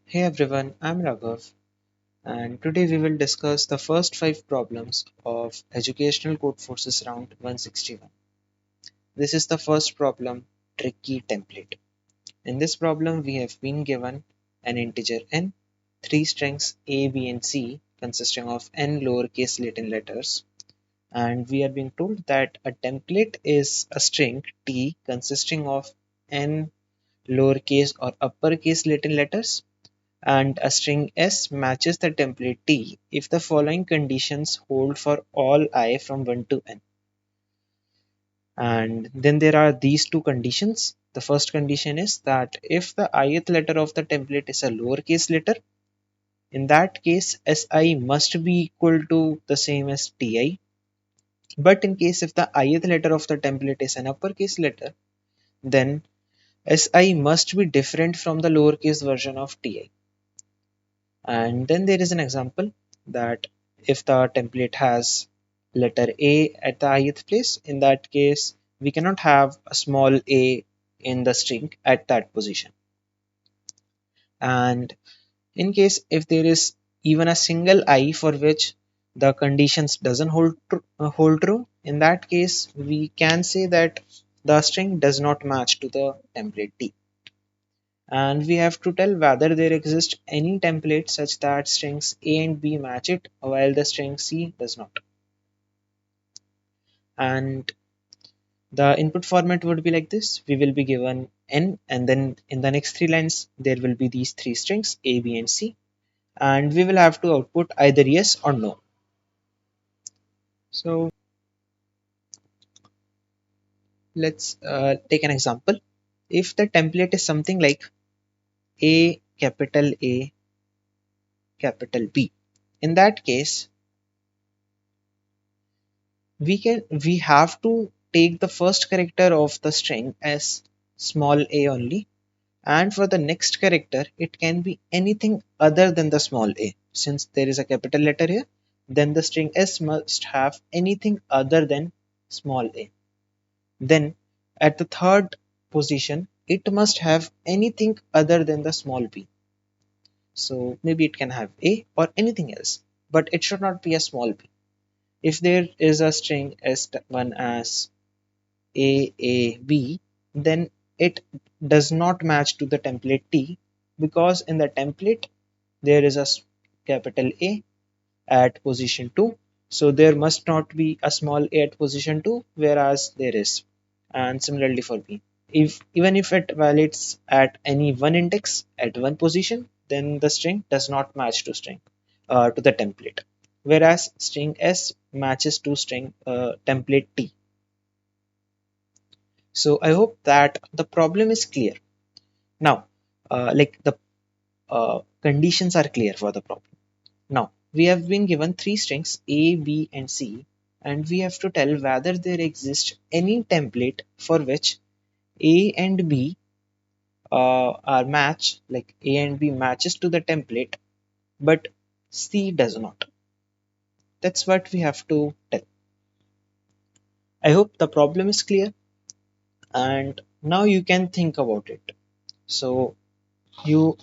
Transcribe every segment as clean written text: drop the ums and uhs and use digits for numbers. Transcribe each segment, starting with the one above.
Hey everyone, I'm Raghav, and today we will discuss the first 5 problems of Educational Codeforces Round 161. This is the first problem, Tricky Template. In this problem, we have been given an integer n, three strings a, b, and c consisting of n lowercase Latin letters, and we are being told that a template is a string t consisting of n lowercase or uppercase Latin letters, and a string S matches the template T if the following conditions hold for all I from 1 to n. And then there are these two conditions. The first condition is that if the ith letter of the template is a lowercase letter, in that case Si must be equal to the same as Ti. But in case if the ith letter of the template is an uppercase letter, then Si must be different from the lowercase version of Ti. And then there is an example that if the template has letter A at the ith place, in that case, we cannot have a small a in the string at that position. And in case if there is even a single I for which the conditions doesn't hold true, in that case, we can say that the string does not match to the template T. And we have to tell whether there exists any template such that strings A and B match it while the string C does not. And the input format would be like this. We will be given n, and then in the next 3 lines there will be these 3 strings A, B, and C, and we will have to output either yes or no. So let's take an example. If the template is something like A, capital B, in that case we have to take the first character of the string as small a only, and for the next character it can be anything other than the small a. Since there is a capital letter here, then the string s must have anything other than small a. Then at the third position it must have anything other than the small b. So maybe it can have a or anything else, but it should not be a small b. If there is a string s1 as AAB, then it does not match to the template T, because in the template there is a capital A at position 2. So there must not be a small a at position 2, whereas there is. And similarly for B. If even if it validates at any one index at one position, then the string does not match to the template. Whereas string S matches to string template T. So I hope that the problem is clear. Now, like the conditions are clear for the problem. Now, we have been given 3 strings A, B, and C, and we have to tell whether there exists any template for which A and B are match, like A and B matches to the template, but C does not. That's what we have to tell. I hope the problem is clear, and now you can think about it. So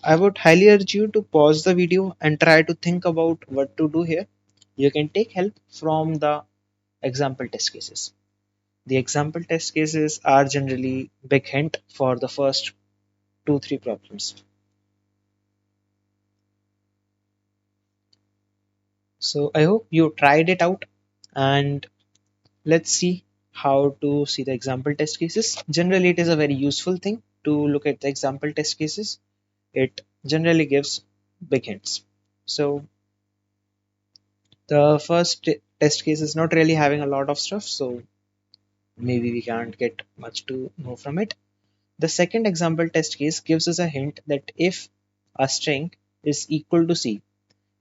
I would highly urge you to pause the video and try to think about what to do here. You can take help from the example test cases. The example test cases are generally big hint for the first 2 3 problems. So I hope you tried it out, and let's see how to see the example test cases. Generally it is a very useful thing to look at the example test cases. It generally gives big hints. So the first test case is not really having a lot of stuff, so maybe we can't get much to know from it. The second example test case gives us a hint that if a string is equal to C,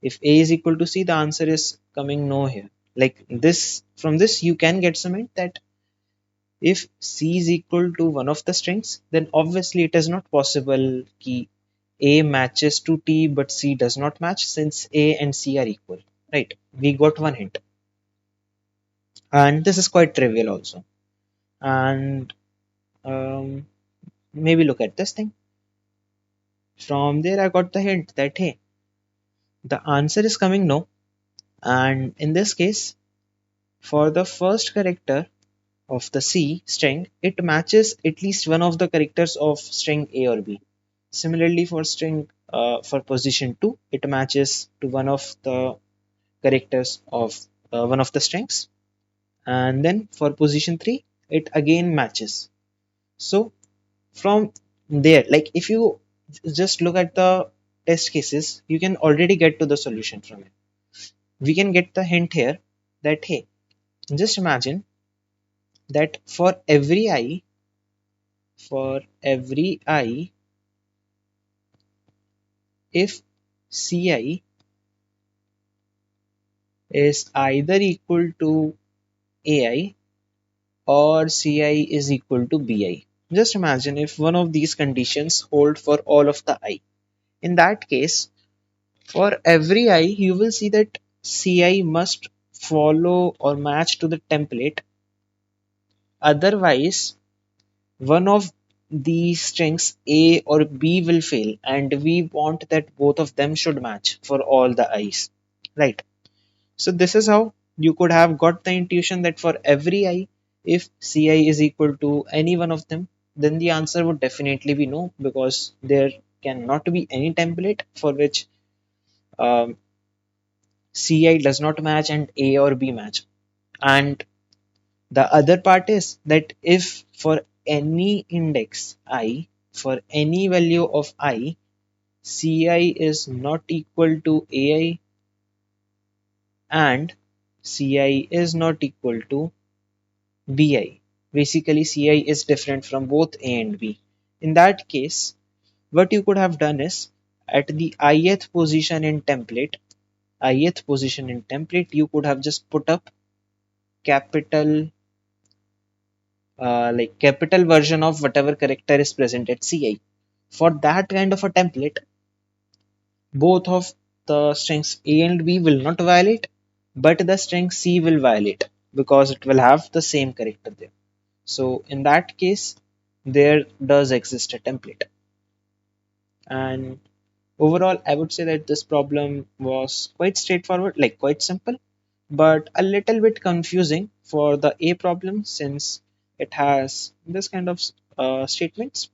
if A is equal to C, the answer is coming no here. Like this, from this you can get some hint that if C is equal to one of the strings, then obviously it is not possible that A matches to T but C does not match, since A and C are equal. Right? We got one hint. And this is quite trivial also. And maybe look at this thing. From there, I got the hint that hey, the answer is coming no. And in this case, for the first character of the C string, it matches at least one of the characters of string A or B. Similarly, for string for position 2, it matches to one of the characters of one of the strings. And then for position 3, it again matches. So from there, like if you just look at the test cases, you can already get to the solution from it. We can get the hint here that hey, just imagine that for every I, if Ci is either equal to Ai or Ci is equal to Bi. Just imagine if one of these conditions hold for all of the I. In that case, for every I, you will see that Ci must follow or match to the template. Otherwise, one of these strings A or B will fail, and we want that both of them should match for all the I's. Right. So this is how you could have got the intuition that for every I, if Ci is equal to any one of them, then the answer would definitely be no, because there cannot be any template for which um, Ci does not match and A or B match. And the other part is that if for any index I, for any value of I, Ci is not equal to Ai and Ci is not equal to Bi. Basically, Ci is different from both A and B. In that case, what you could have done is at the ith position in template, you could have just put up capital like capital version of whatever character is present at Ci. For that kind of a template, both of the strings A and B will not violate, but the string C will violate because it will have the same character there. So in that case, there does exist a template. And overall, I would say that this problem was quite straightforward, like quite simple, but a little bit confusing for the A problem since it has this kind of statements.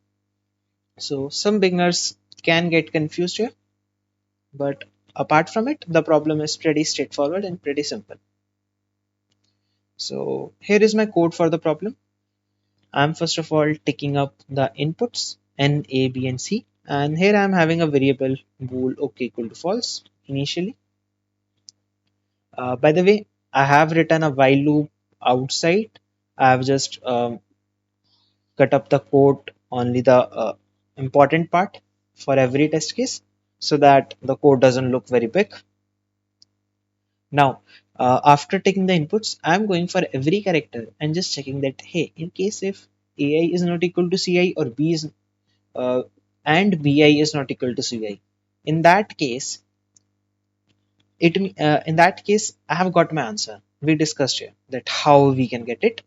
So some beginners can get confused here, but apart from it, the problem is pretty straightforward and pretty simple. So here is my code for the problem. I'm first of all taking up the inputs n, a, b, and c, and here I'm having a variable bool OK equal to false initially. By the way, I have written a while loop outside. I have just cut up the code only the important part for every test case so that the code doesn't look very big. Now, after taking the inputs, I'm going for every character and just checking that hey, in case if AI is not equal to Ci or B is uh, and Bi is not equal to Ci, in that case, I have got my answer. We discussed here that how we can get it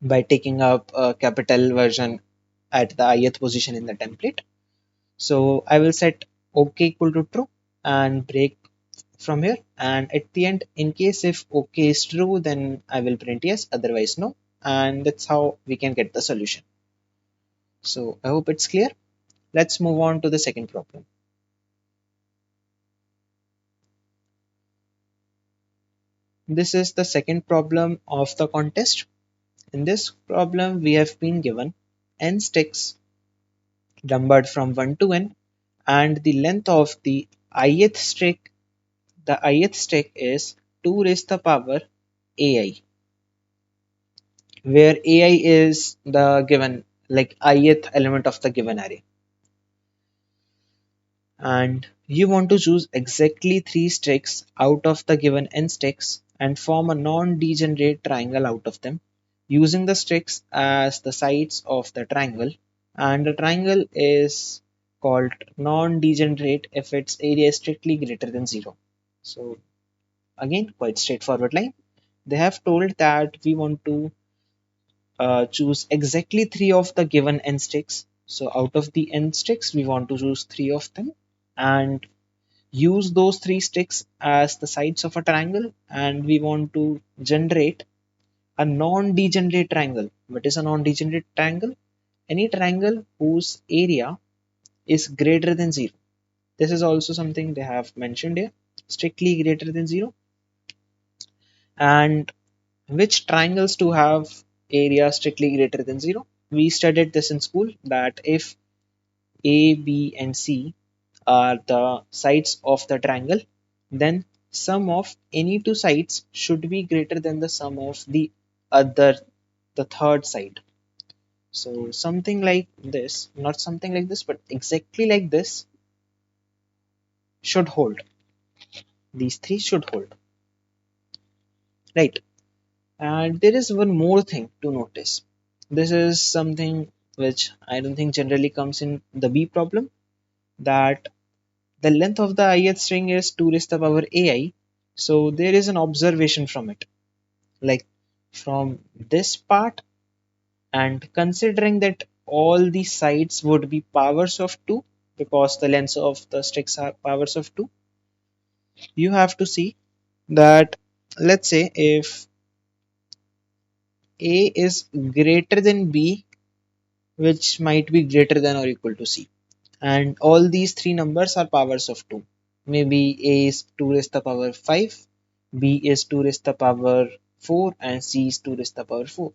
by taking up a capital version at the ith position in the template. So I will set OK equal to true and break from here, and at the end, in case if OK is true, then I will print yes, otherwise no, and that's how we can get the solution. So I hope it's clear. Let's move on to the second problem. This is the second problem of the contest. In this problem, we have been given n sticks numbered from 1 to n, and the length of ith stick the ith stick is 2 raised to the power ai, where ai is the given like ith element of the given array, and you want to choose exactly 3 sticks out of the given n sticks and form a non-degenerate triangle out of them using the sticks as the sides of the triangle, and the triangle is called non-degenerate if its area is strictly greater than 0. So again, quite straightforward line. They have told that we want to choose exactly 3 of the given n sticks. So out of the n sticks, we want to choose three of them and use those three sticks as the sides of a triangle, and we want to generate a non-degenerate triangle. What is a non-degenerate triangle? Any triangle whose area is greater than 0. This is also something they have mentioned here, strictly greater than 0. And which triangles to have area strictly greater than 0? We studied this in school that if A, B, and C are the sides of the triangle, then sum of any two sides should be greater than the sum of other, the third side. So something like this, not something like this, but exactly like this should hold. These three should hold, right? And there is one more thing to notice. This is something which I don't think generally comes in the B problem, that the length of the ith string is 2 raised to the power ai. So there is an observation from it. Like from this part, and considering that all the sides would be powers of 2 because the lengths of the sticks are powers of 2, you have to see that, let's say if a is greater than b, which might be greater than or equal to c, and all these three numbers are powers of 2. Maybe a is 2 raised to the power 5, b is 2 raised to the power 4, and c is 2 raised to the power 4.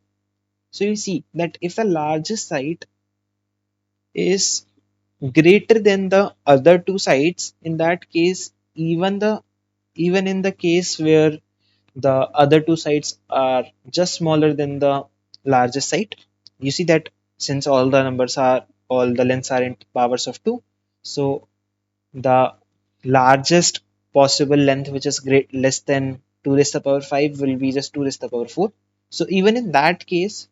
So you see that if the largest side is greater than the other two sides, in that case, even in the case where the other two sides are just smaller than the largest side, you see that since all the lengths are in powers of 2, so the largest possible length, which is great less than 2 raised to the power 5, will be just 2 raised to the power 4. So even in that case,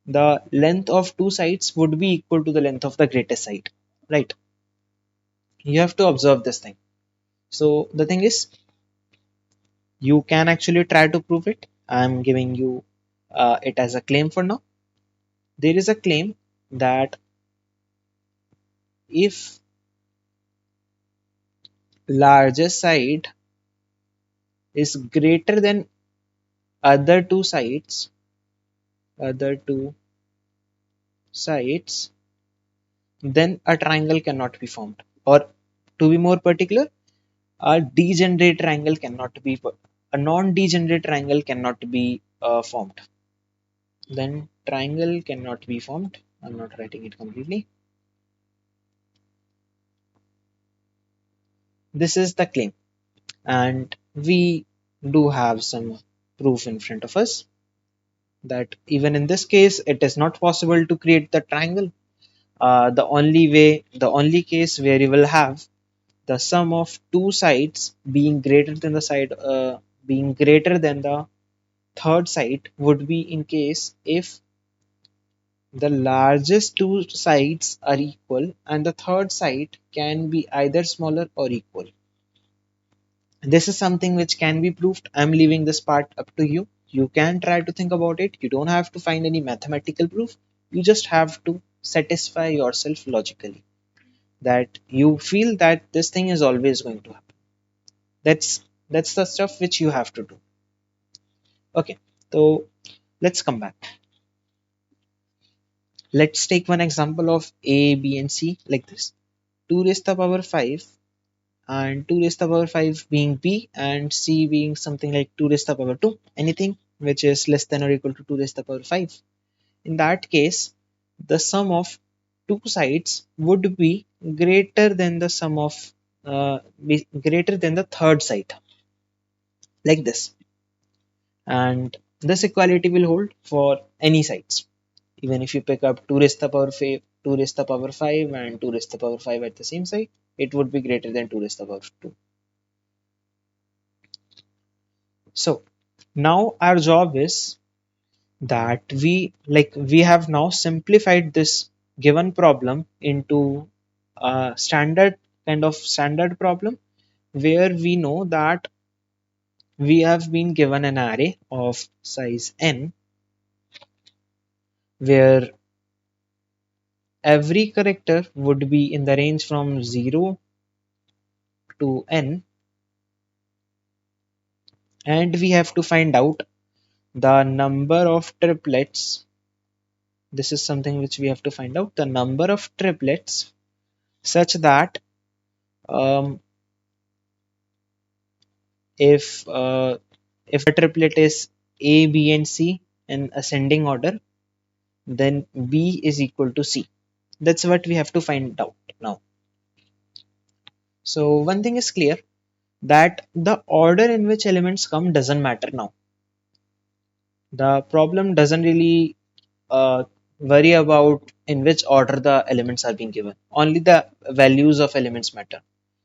the length of two sides would be equal to the length of the greatest side, right? You have to observe this thing. So the thing is, you can actually try to prove it. I'm giving you it as a claim for now. There is a claim that if largest side is greater than other two sides, other two sides, then a triangle cannot be formed. Or to be more particular, a degenerate triangle cannot be, a non-degenerate triangle cannot be formed. Then triangle cannot be formed. I'm not writing it completely. This is the claim, and we do have some proof in front of us that even in this case, it is not possible to create the triangle. The only case where you will have the sum of two sides being greater than being greater than the third side would be in case if the largest two sides are equal and the third side can be either smaller or equal. This is something which can be proved. I'm leaving this part up to you. You can try to think about it. You don't have to find any mathematical proof. You just have to satisfy yourself logically that you feel that this thing is always going to happen. That's the stuff which you have to do. Okay, so let's come back. Let's take one example of A, B, and C like this. 2 raised to the power 5 and 2 raised to the power 5 being B and C being something like 2 raised to the power 2, anything which is less than or equal to 2 raised to the power 5. In that case, the sum of two sides would be greater than the sum of greater than the third side, like this. And this equality will hold for any sides. Even if you pick up 2 raised to the power 5, 2 raised to the power 5 and 2 raised to the power 5 at the same side, it would be greater than 2 raised to the power 2. So now our job is that we have now simplified this given problem into a standard problem where we know that we have been given an array of size n where every character would be in the range from 0 to n, and we have to find out the number of triplets. This is something which we have to find out, the number of triplets such that um, if if the triplet is A, B, and C in ascending order, then B is equal to C. That's what we have to find out now. So one thing is clear, that the order in which elements come doesn't matter now. The problem doesn't really worry about in which order the elements are being given. Only the values of elements matter.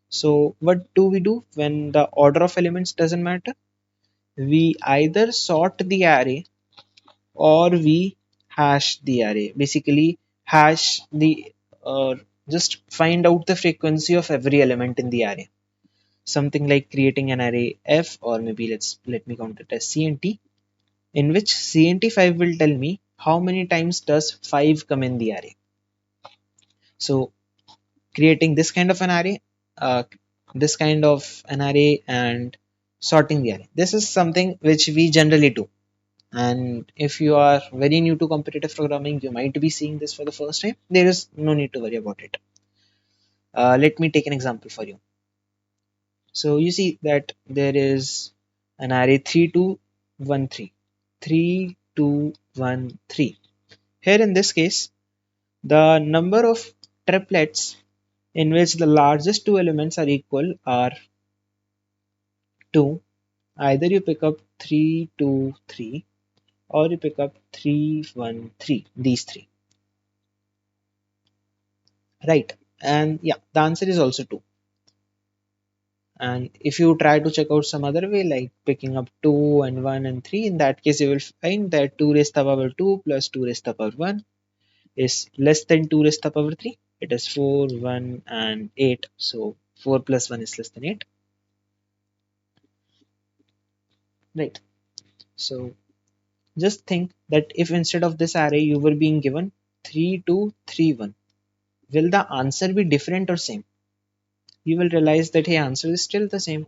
So what do we do when the order of elements doesn't matter? We either sort the array or we hash the array. Basically, hash the just find out the frequency of every element in the array. Something like creating an array f, or maybe let me count it as cnt, in which cnt5 will tell me how many times does 5 come in the array. So creating this kind of an array, uh, and sorting the array. This is something which we generally do. And if you are very new to competitive programming, you might be seeing this for the first time. There is no need to worry about it. Let me take an example for you. So you see that there is an array 3 2 1 3, 3 2 1 3. Here in this case, the number of triplets in which the largest two elements are equal are 2. Either you pick up 3 2 3, or you pick up 3 1 3, these three, right? And yeah, the answer is also 2. And if you try to check out some other way, like picking up 2 and 1 and 3, in that case you will find that 2 raised to the power 2 plus 2 raised to the power 1 is less than 2 raised to the power 3. It is 4 1 and 8. So 4 plus 1 is less than 8, right? So just think that if instead of this array you were being given 3 2 3 1, will the answer be different or same? You will realize that hey, answer is still the same.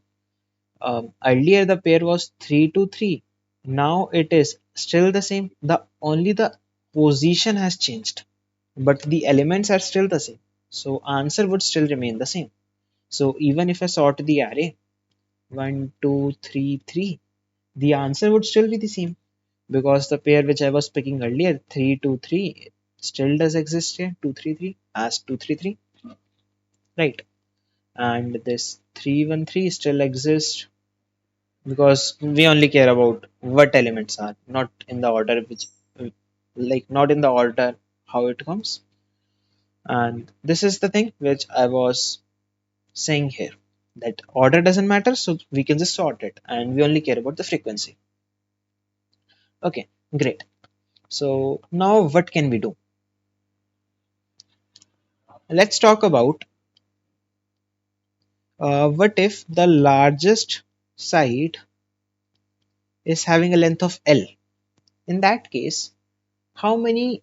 Earlier the pair was 3 to 3. Now it is still the same. The only the position has changed, but the elements are still the same. So answer would still remain the same. So even if I sort the array 1, 2, 3, 3, the answer would still be the same, because the pair which I was picking earlier, 3 2 3, still does exist here, 2 3 3 as 2 3 3, right? And this 3 1 3 still exists, because we only care about what elements are, not in the order which, not in the order how it comes. And this is the thing which I was saying here, that order doesn't matter, so we can just sort it and we only care about the frequency. Okay, great. So now what can we do? Let's talk about what if the largest side is having a length of L. In that case, how many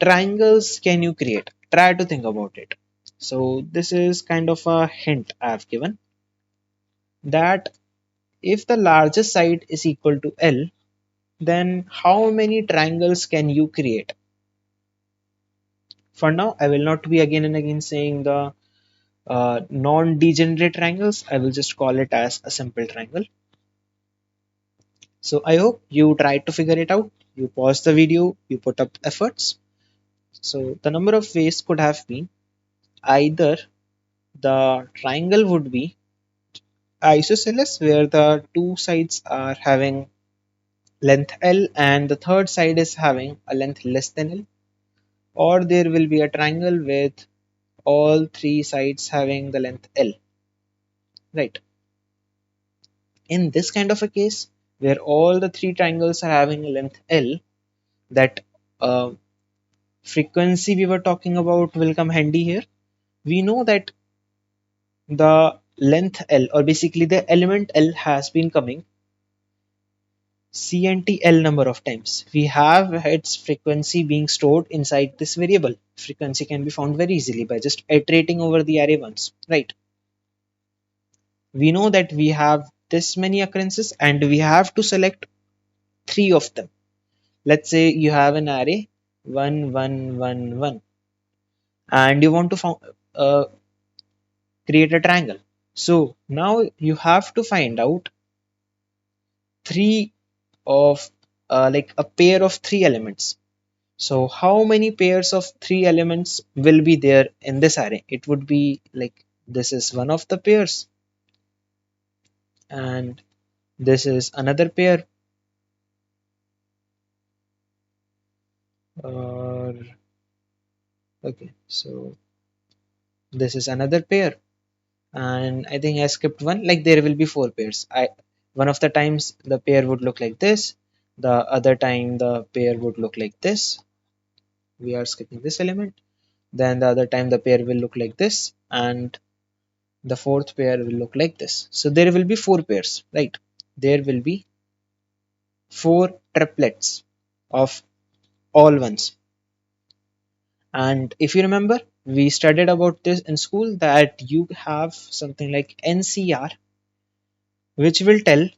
triangles can you create? Try to think about it. So this is kind of a hint I've given, that if the largest side is equal to L, then how many triangles can you create? For now, I will not be again and again saying the non-degenerate triangles. I will just call it as a simple triangle. So I hope you tried to figure it out. You paused the video, you put up efforts. So the number of ways could have been either the triangle would be isosceles, where the two sides are having length L and the third side is having a length less than L, or there will be a triangle with all three sides having the length L, right? In this kind of a case, where all the three triangles are having a length L, that uh, frequency we were talking about will come handy here. We know that the length L, or basically the element L, has been coming C and T L number of times. We have its frequency being stored inside this variable. Frequency can be found very easily by just iterating over the array once, right? We know that we have this many occurrences and we have to select three of them. Let's say you have an array 1 1 1 1 and you want to uh, create a triangle. So now you have to find out three of like a pair of three elements. So how many pairs of three elements will be there in this array? It would be like this is one of the pairs and this is another pair, or okay, so this is another pair, and I think I skipped one. Like there will be four pairs. I One of the times the pair would look like this, the other time the pair would look like this. We are skipping this element. Then the other time the pair will look like this, and the fourth pair will look like this. So there will be four pairs, right? There will be four triplets of all ones. And if you remember, we studied about this in school that you have something like NCR, which will tell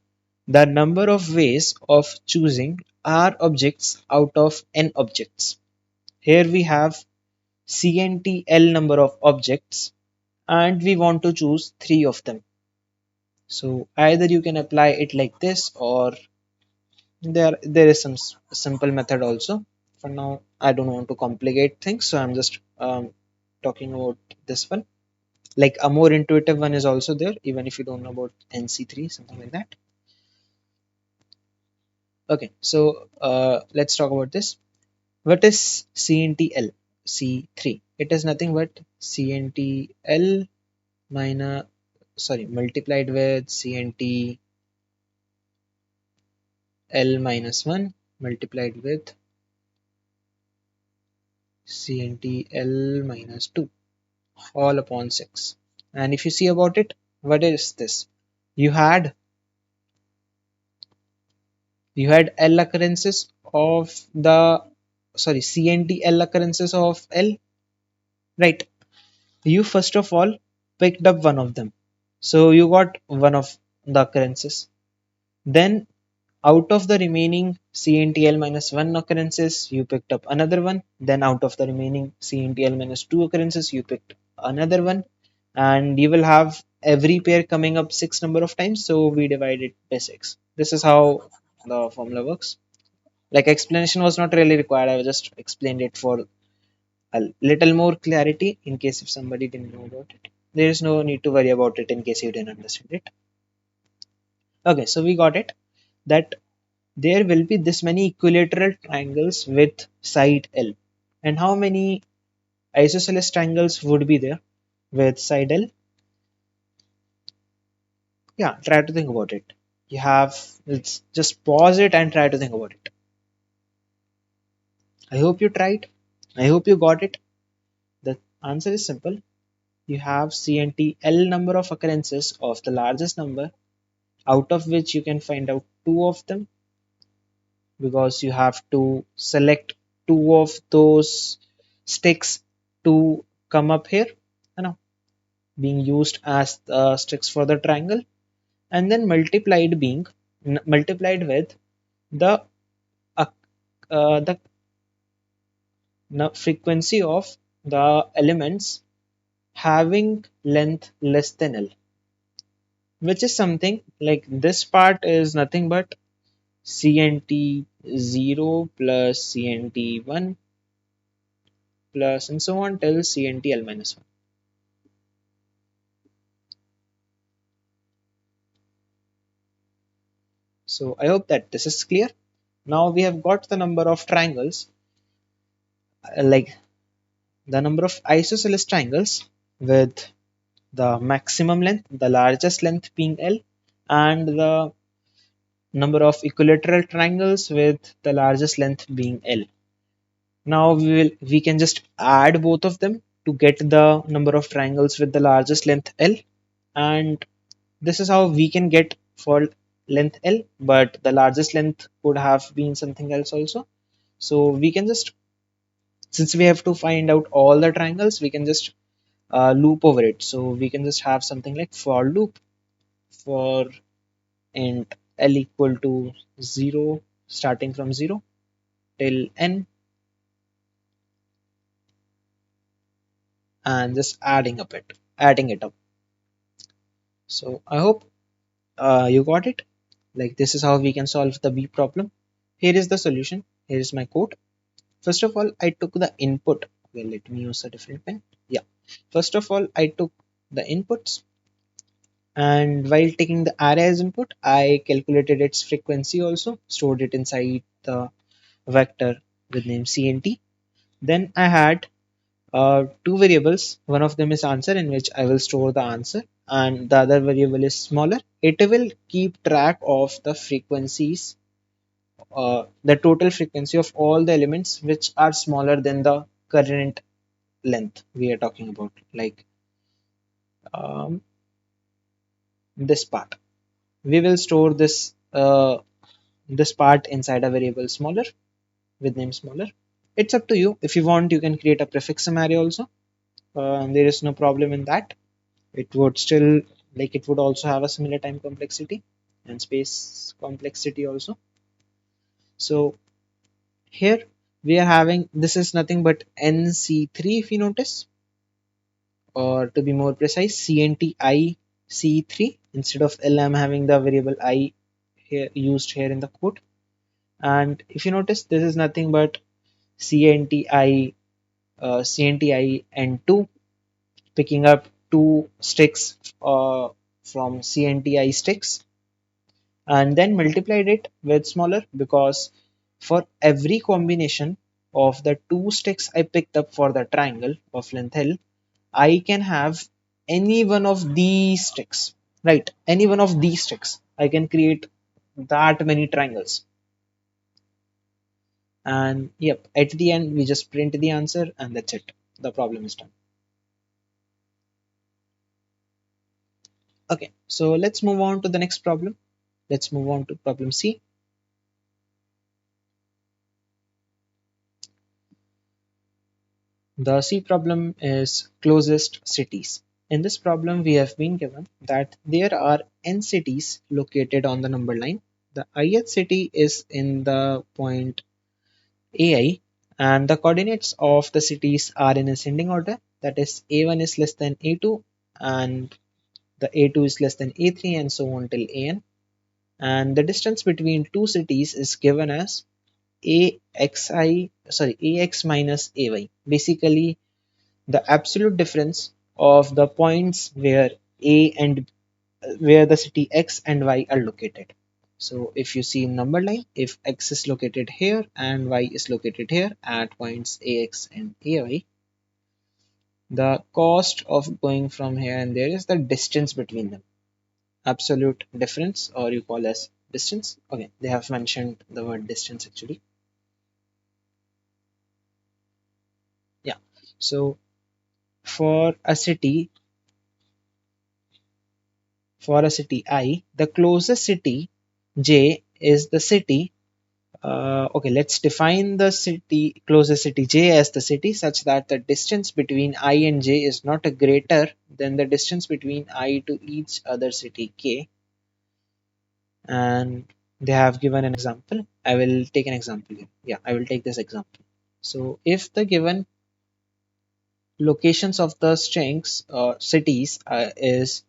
the number of ways of choosing R objects out of N objects. Here we have CNTL number of objects and we want to choose three of them. So either you can apply it like this, or there is some simple method also. For now, I don't want to complicate things, so I'm just talking about this one. Like a more intuitive one is also there, even if you don't know about NC3, something like that. Okay, so let's talk about this. What is CNTL? C3. It is nothing but CNTL minus, sorry, multiplied with CNTL minus 1 multiplied with CNTL minus 2 all upon 6. And if you see about it, what is this? You had L occurrences of the, sorry, CNTL occurrences of L, right? You first of all picked up one of them. So you got one of the occurrences. Then out of the remaining CNTL minus 1 occurrences, you picked up another one. Then out of the remaining CNTL minus 2 occurrences, you picked another one. And you will have every pair coming up 6 number of times. So we divide it by 6. This is how the formula works. Like explanation was not really required. I just explained it for a little more clarity in case if somebody didn't know about it. There is no need to worry about it in case you didn't understand it. Okay, so we got it that there will be this many equilateral triangles with side L. And how many isosceles triangles would be there with side L? Yeah, try to think about it. You have, let's just pause it and try to think about it. I hope you tried. I hope you got it. The answer is simple. You have CNT L number of occurrences of the largest number, out of which you can find out two of them, because you have to select two of those sticks to come up here, you know, being used as the sticks for the triangle, and then multiplied with the uh, the frequency of the elements having length less than L, which is something like this part is nothing but CNT 0 plus CNT 1 plus and so on till CNT L minus 1. So I hope that this is clear. Now we have got the number of triangles, like the number of isosceles triangles with the maximum length, the largest length being L, and the number of equilateral triangles with the largest length being L. Now we can just add both of them to get the number of triangles with the largest length L, and this is how we can get for length L, but the largest length could have been something else also. So we can just, since we have to find out all the triangles, we can just loop over it. So we can just have something like for loop for int L equal to 0, starting from 0 till n, and just adding it up. So I hope you got it. Like, this is how we can solve the B problem. Here is the solution. Here is my code. First of all, I took the input. Well, let me use a different pen. Yeah. First of all, I took the inputs, and while taking the array as input, I calculated its frequency also, stored it inside the vector with name cnt. Then I had two variables. One of them is answer, in which I will store the answer, and the other variable is smaller. It will keep track of the frequencies, the total frequency of all the elements which are smaller than the current length we are talking about, like um, this part. We will store this part inside a variable smaller with name smaller. It's up to you. If you want, you can create a prefix sum array also. There is no problem in that. It would still, like, it would also have a similar time complexity and space complexity also. So here we are having, this is nothing but nc3, if you notice, or to be more precise, cnti c3. Instead of l, I'm having the variable I here used here in the code. And if you notice, this is nothing but cnti cnti and 2, picking up two sticks from cnti sticks, and then multiplied it with smaller, because for every combination of the two sticks I picked up for the triangle of length L, I can have any one of these sticks, right? Any one of these sticks. I can create that many triangles. And yep, at the end, we just print the answer, and that's it. The problem is done. Okay, so let's move on to the next problem. Let's move on to problem C. The C problem is closest cities. In this problem, we have been given that there are n cities located on the number line. The ith city is in the point AI, and the coordinates of the cities are in ascending order. That is, A1 is less than A2, and the A2 is less than A3, and so on till AN. And the distance between two cities is given as AX minus AY. Basically, the absolute difference of the points where A and where the city X and Y are located. So if you see in number line, if X is located here and Y is located here at points AX and AY, the cost of going from here and there is the distance between them. Absolute difference, or you call as distance. Okay, they have mentioned the word distance actually. Yeah. So for a city, I, the closest city J is the city. Okay, let's define the city, closest city J, as the city such that the distance between I and J is not greater than the distance between I to each other city K. And they have given an example. I will take an example here. Yeah, I will take this example. So if the given locations of the strings cities is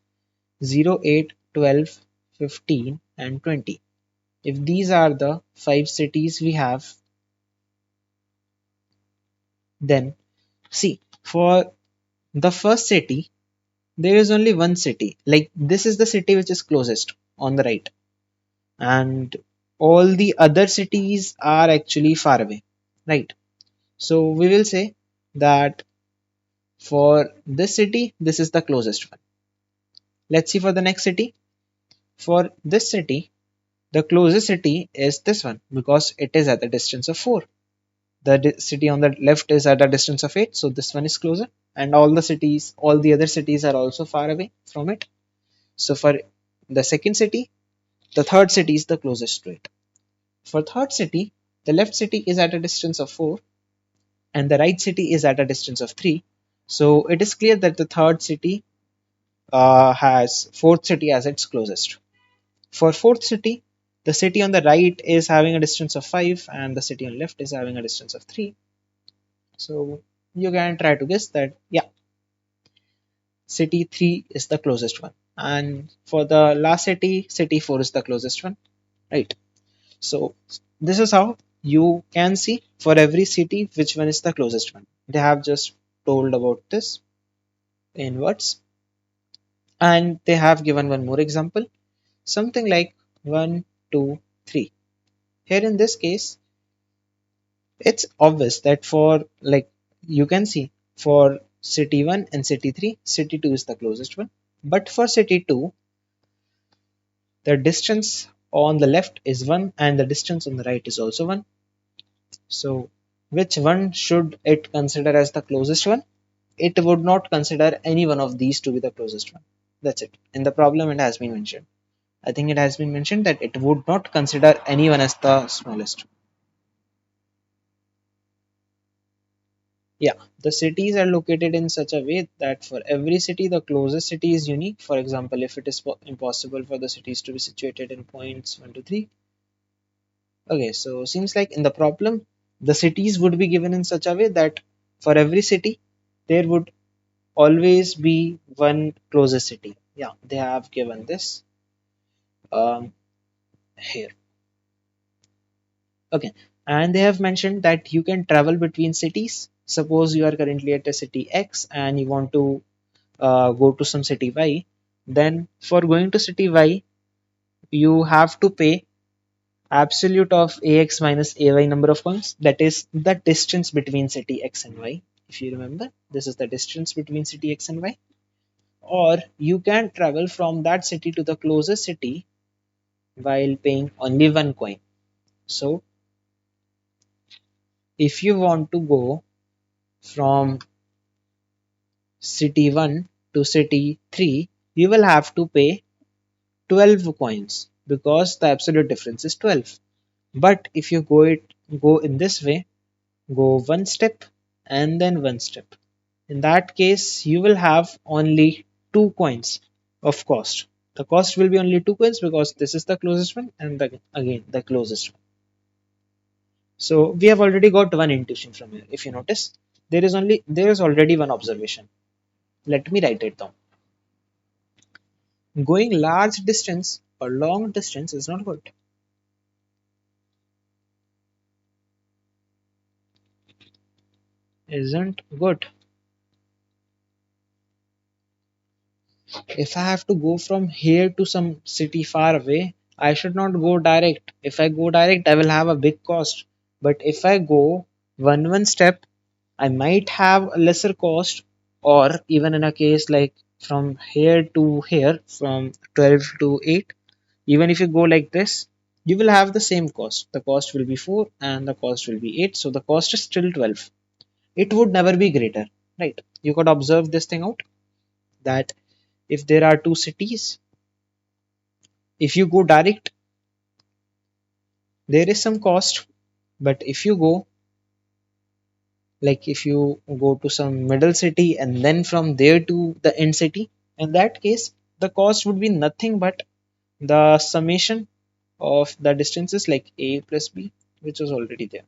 0, 8, 12, 15, and 20. If these are the 5 cities we have, then see, for the first city, there is only one city. Like, this is the city which is closest on the right, and all the other cities are actually far away, right? So we will say that for this city, this is the closest one. Let's see for the next city. For this city, the closest city is this one, because it is at the distance of 4. The city on the left is at a distance of 8, so this one is closer, and all the other cities are also far away from it. So for the second city, the third city is the closest to it. For third city, the left city is at a distance of 4 and the right city is at a distance of 3. So it is clear that the third city has fourth city as its closest. For fourth city, the city on the right is having a distance of 5 and the city on left is having a distance of 3. So you can try to guess that, yeah, city 3 is the closest one. And for the last city, city 4 is the closest one, right? So this is how you can see for every city which one is the closest one. They have just told about this in words, and they have given one more example, something like 1, 2, 3. Here in this case, it's obvious that for, like, you can see for city 1 and city 3, city 2 is the closest one. But for city 2, the distance on the left is 1 and the distance on the right is also 1. So which one should it consider as the closest one? It would not consider any one of these to be the closest one. That's it. In the problem, it has been mentioned. I think it has been mentioned that it would not consider anyone as the smallest. Yeah, the cities are located in such a way that for every city, the closest city is unique. For example, if it is impossible for the cities to be situated in points 1 to 3. Okay, so seems like in the problem, the cities would be given in such a way that for every city, there would always be one closest city. Yeah, they have given this here. Okay, and they have mentioned that you can travel between cities. Suppose you are currently at a city X and you want to go to some city Y. Then for going to city Y, you have to pay absolute of AX minus AY number of coins. That is the distance between city X and Y. If you remember, this is the distance between city X and Y. Or you can travel from that city to the closest city while paying only one coin. So if you want to go from city 1 to city 3, you will have to pay 12 coins because the absolute difference is 12. But if you go in this way, go one step and then one step. In that case, you will have only 2 coins of cost. The cost will be only 2 coins because this is the closest one and again the closest one. So we have already got one intuition from here. If you notice, there is already one observation. Let me write it down. Going large distance or long distance is not good. Isn't good. If I have to go from here to some city far away, I should not go direct. If I go direct, I will have a big cost. But if I go one step, I might have a lesser cost, or even in a case like from here to here, from 12 to 8, even if you go like this, you will have the same cost. The cost will be 4 and the cost will be 8. So the cost is still 12. It would never be greater, right? You could observe this thing out that if there are two cities, if you go direct, there is some cost, but if you go, like if you go to some middle city and then from there to the end city, in that case the cost would be nothing but the summation of the distances, like a plus b, which was already there.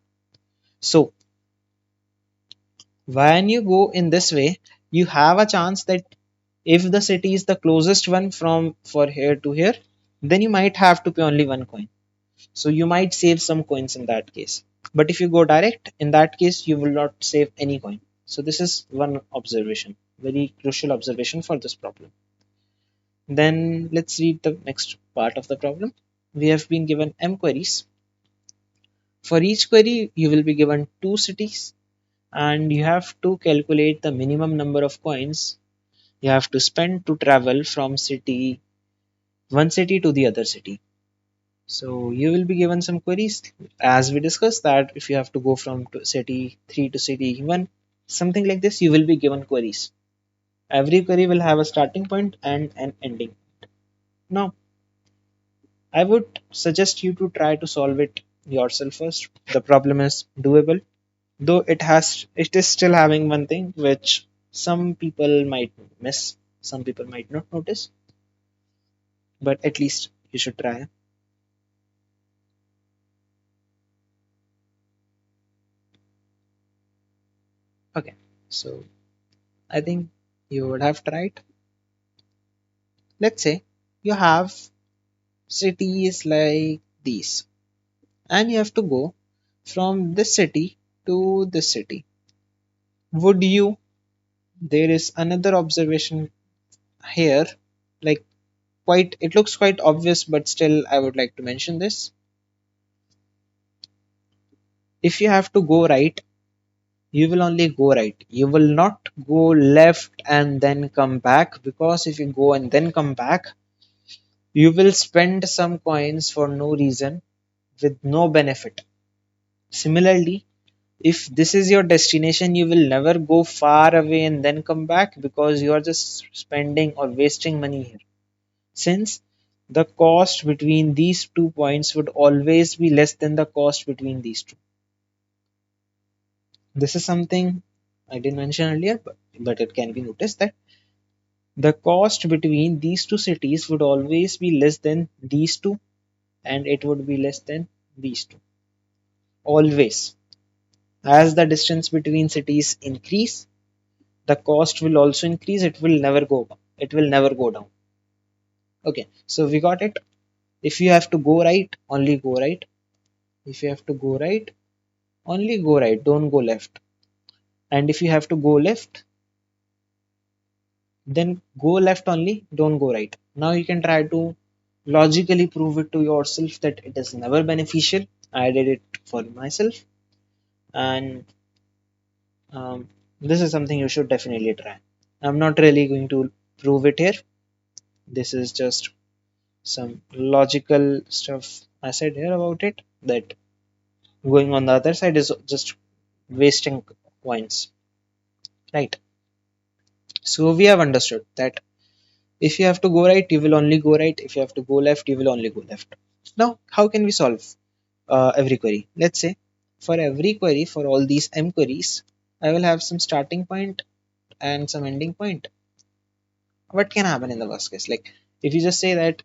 So when you go in this way, you have a chance that if the city is the closest one from for here to here, then you might have to pay only one coin. So you might save some coins in that case. But if you go direct, in that case, you will not save any coin. So this is one observation, very crucial observation for this problem. Then let's read the next part of the problem. We have been given m queries. For each query, you will be given two cities and you have to calculate the minimum number of coins you have to spend to travel from one city to the other city. So you will be given some queries as we discussed that if you have to go from city 3 to city 1, something like this, you will be given queries. Every query will have a starting point and an ending. Now, I would suggest you to try to solve it yourself first. The problem is doable, though it is still having one thing which some people might miss, some people might not notice, but at least you should try. Okay, so I think you would have tried. Let's say you have cities like these, and you have to go from this city to this city. Would you? There is another observation here, like quite, it looks quite obvious, but still I would like to mention this. If you have to go right, you will only go right. You will not go left and then come back, because if you go and then come back, you will spend some coins for no reason with no benefit. Similarly, if this is your destination, you will never go far away and then come back, because you are just spending or wasting money here. Since the cost between these 2 points would always be less than the cost between these two. This is something I didn't mention earlier, but it can be noticed that the cost between these two cities would always be less than these two, and it would be less than these two. Always. As the distance between cities increase, the cost will also increase. It will never go up. It will never go down. Okay, so we got it. If you have to go right, only go right. If you have to go right, only go right. Don't go left. And if you have to go left, then go left only. Don't go right. Now you can try to logically prove it to yourself that it is never beneficial. I did it for myself, and this is something you should definitely try. I'm not really going to prove it here. This is just some logical stuff I said here about it, that going on the other side is just wasting points, right? So we have understood that if you have to go right, you will only go right. If you have to go left, you will only go left. Now, how can we solve every query? Let's say for every query, for all these m queries, I will have some starting point and some ending point. What can happen in the worst case? Like if you just say that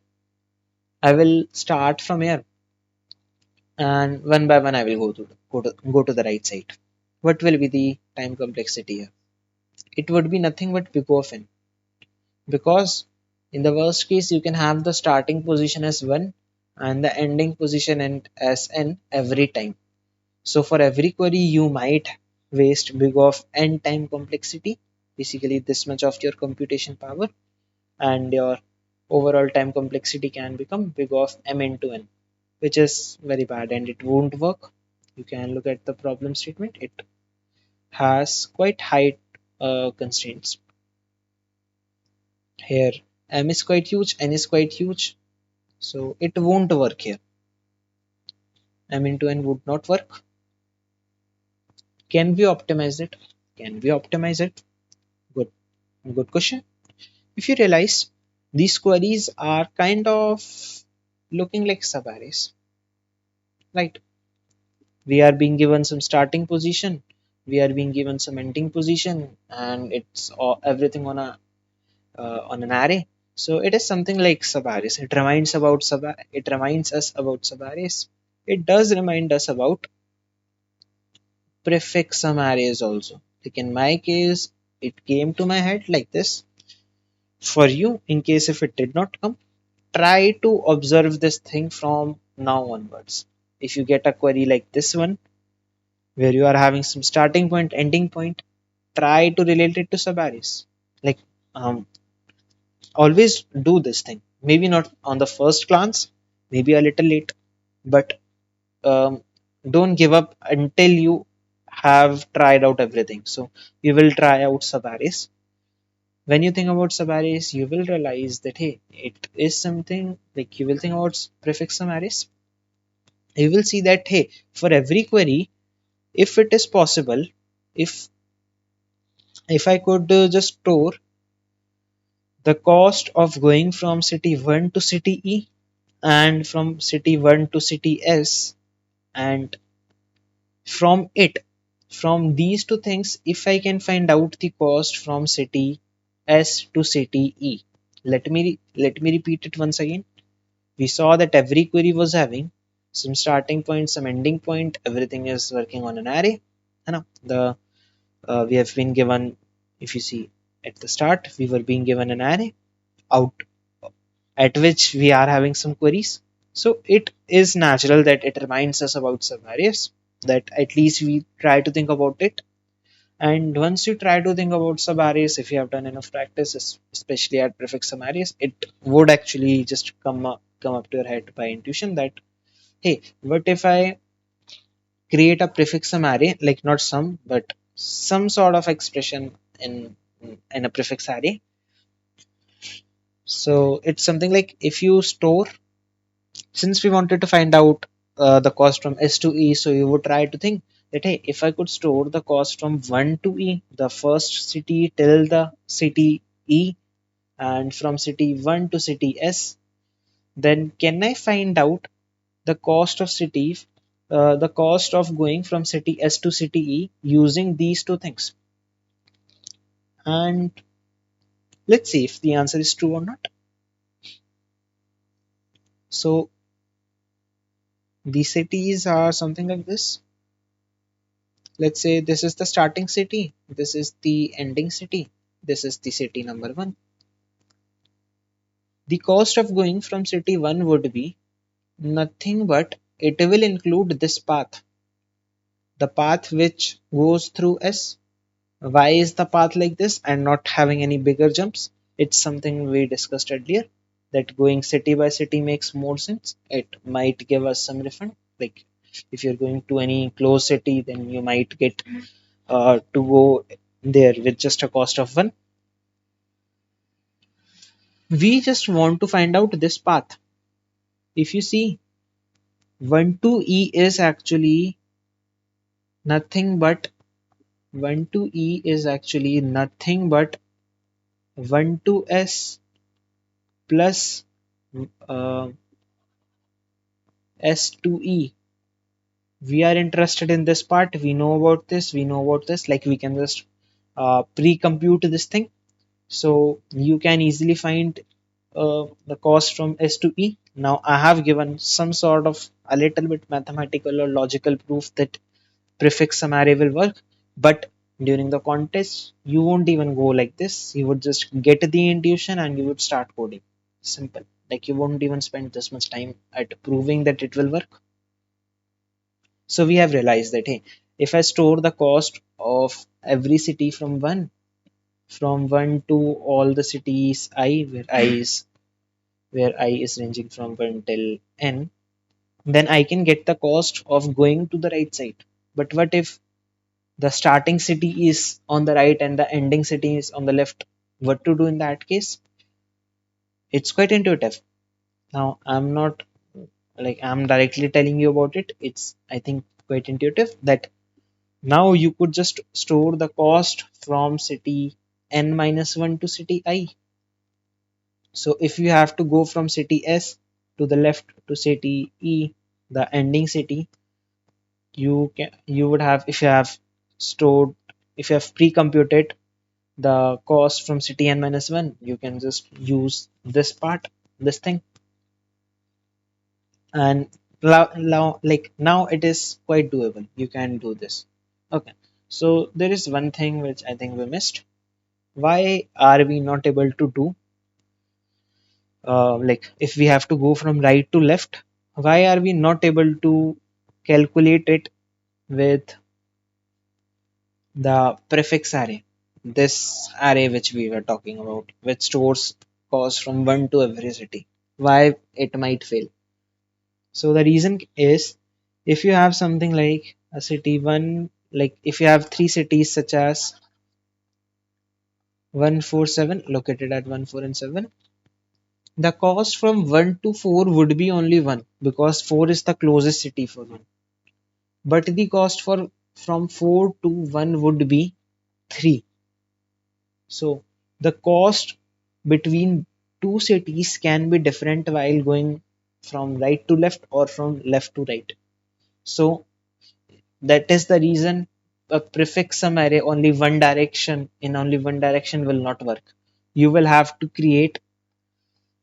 I will start from here and one by one I will go to the right side. What will be the time complexity here? It would be nothing but big O of n, because in the worst case you can have the starting position as 1 and the ending position and as n every time. So for every query you might waste big of n time complexity, basically this much of your computation power, and your overall time complexity can become big of m into n, which is very bad and it won't work. You can look at the problem statement. It has quite high constraints. Here m is quite huge, n is quite huge, so it won't work here. M into n would not work. Can we optimize it? Can we optimize it? Good, good question. If you realize these queries are kind of looking like subarrays, right? We are being given some starting position, we are being given some ending position, and it's all, everything on an array. So it is something like subarrays. It reminds us about subarrays. It does remind us about prefix sum arrays also. Like in my case, it came to my head like this. For you, in case if it did not come, try to observe this thing from now onwards. If you get a query like this one, where you are having some starting point, ending point, try to relate it to subarrays. Like um, always do this thing. Maybe not on the first glance, maybe a little late, but um, don't give up until you have tried out everything. So you will try out subarrays. When you think about subarrays, you will realize that hey, it is something like you will think about prefix sum arrays. You will see that hey, for every query, if it is possible, if I could just store the cost of going from city 1 to city E, and from city 1 to city S, and from it, from these two things, if I can find out the cost from city S to city E. Let me repeat it once again. We saw that every query was having some starting point, some ending point, everything is working on an array. You know, the we have been given, if you see at the start, we were being given an array out at which we are having some queries. So it is natural that it reminds us about some arrays, that at least we try to think about it. And once you try to think about sub arrays, if you have done enough practice, especially at prefix sum arrays, it would actually just come up to your head by intuition that, hey, what if I create a prefix sum array, like not some, but some sort of expression in a prefix array. So it's something like, if you store, since we wanted to find out the cost from S to E, so you would try to think that, hey, if I could store the cost from 1 to E, the first city till the city E, and from city 1 to city S, then can I find out the cost of the cost of going from city S to city E using these two things? And let's see if the answer is true or not. So the cities are something like this. Let's say this is the starting city, this is the ending city, this is the city number 1. The cost of going from city 1 would be nothing but it will include this path, the path which goes through S. Why is the path like this and not having any bigger jumps? It's something we discussed earlier, that going city by city makes more sense. It might give us some refund. Like if you're going to any close city, then you might get to go there with just a cost of 1. We just want to find out this path. If you see, 1 to E is actually nothing but 1 to E is actually nothing but 1 to S plus uh, S to E. We are interested in this part. We know about this. We know about this. Like we can just pre-compute this thing. So you can easily find the cost from S to E. Now I have given some sort of a little bit mathematical or logical proof that prefix sum array will work, but during the contest you won't even go like this. You would just get the intuition and you would start coding. Simple. Like you won't even spend this much time at proving that it will work. So we have realized that, hey, if I store the cost of every city from one to all the cities I, where I is ranging from 1 till n, then I can get the cost of going to the right side. But what if the starting city is on the right and the ending city is on the left? What to do in that case? It's quite intuitive. Now I'm not, like, I'm directly telling you about it. It's, I think, quite intuitive that now you could just store the cost from city n minus 1 to city I. So if you have to go from city S to the left to city E, the ending city, you would have, if you have stored, if you have pre-computed the cost from city n minus 1, you can just use this part, this thing, and like now it is quite doable. You can do this. Okay, so there is one thing which I think we missed. Why are we not able to do, like if we have to go from right to left, why are we not able to calculate it with the prefix array, this array which we were talking about, which stores cost from 1 to every city? Why it might fail? So the reason is, if you have something like a city 1, like if you have 3 cities such as 147 located at 1 4 and 7, the cost from 1 to 4 would be only 1, because 4 is the closest city for 1. But the cost for from 4 to 1 would be 3. So the cost between two cities can be different while going. from right to left or from left to right. So that is the reason a prefix sum array only one direction in only one direction will not work. You will have to create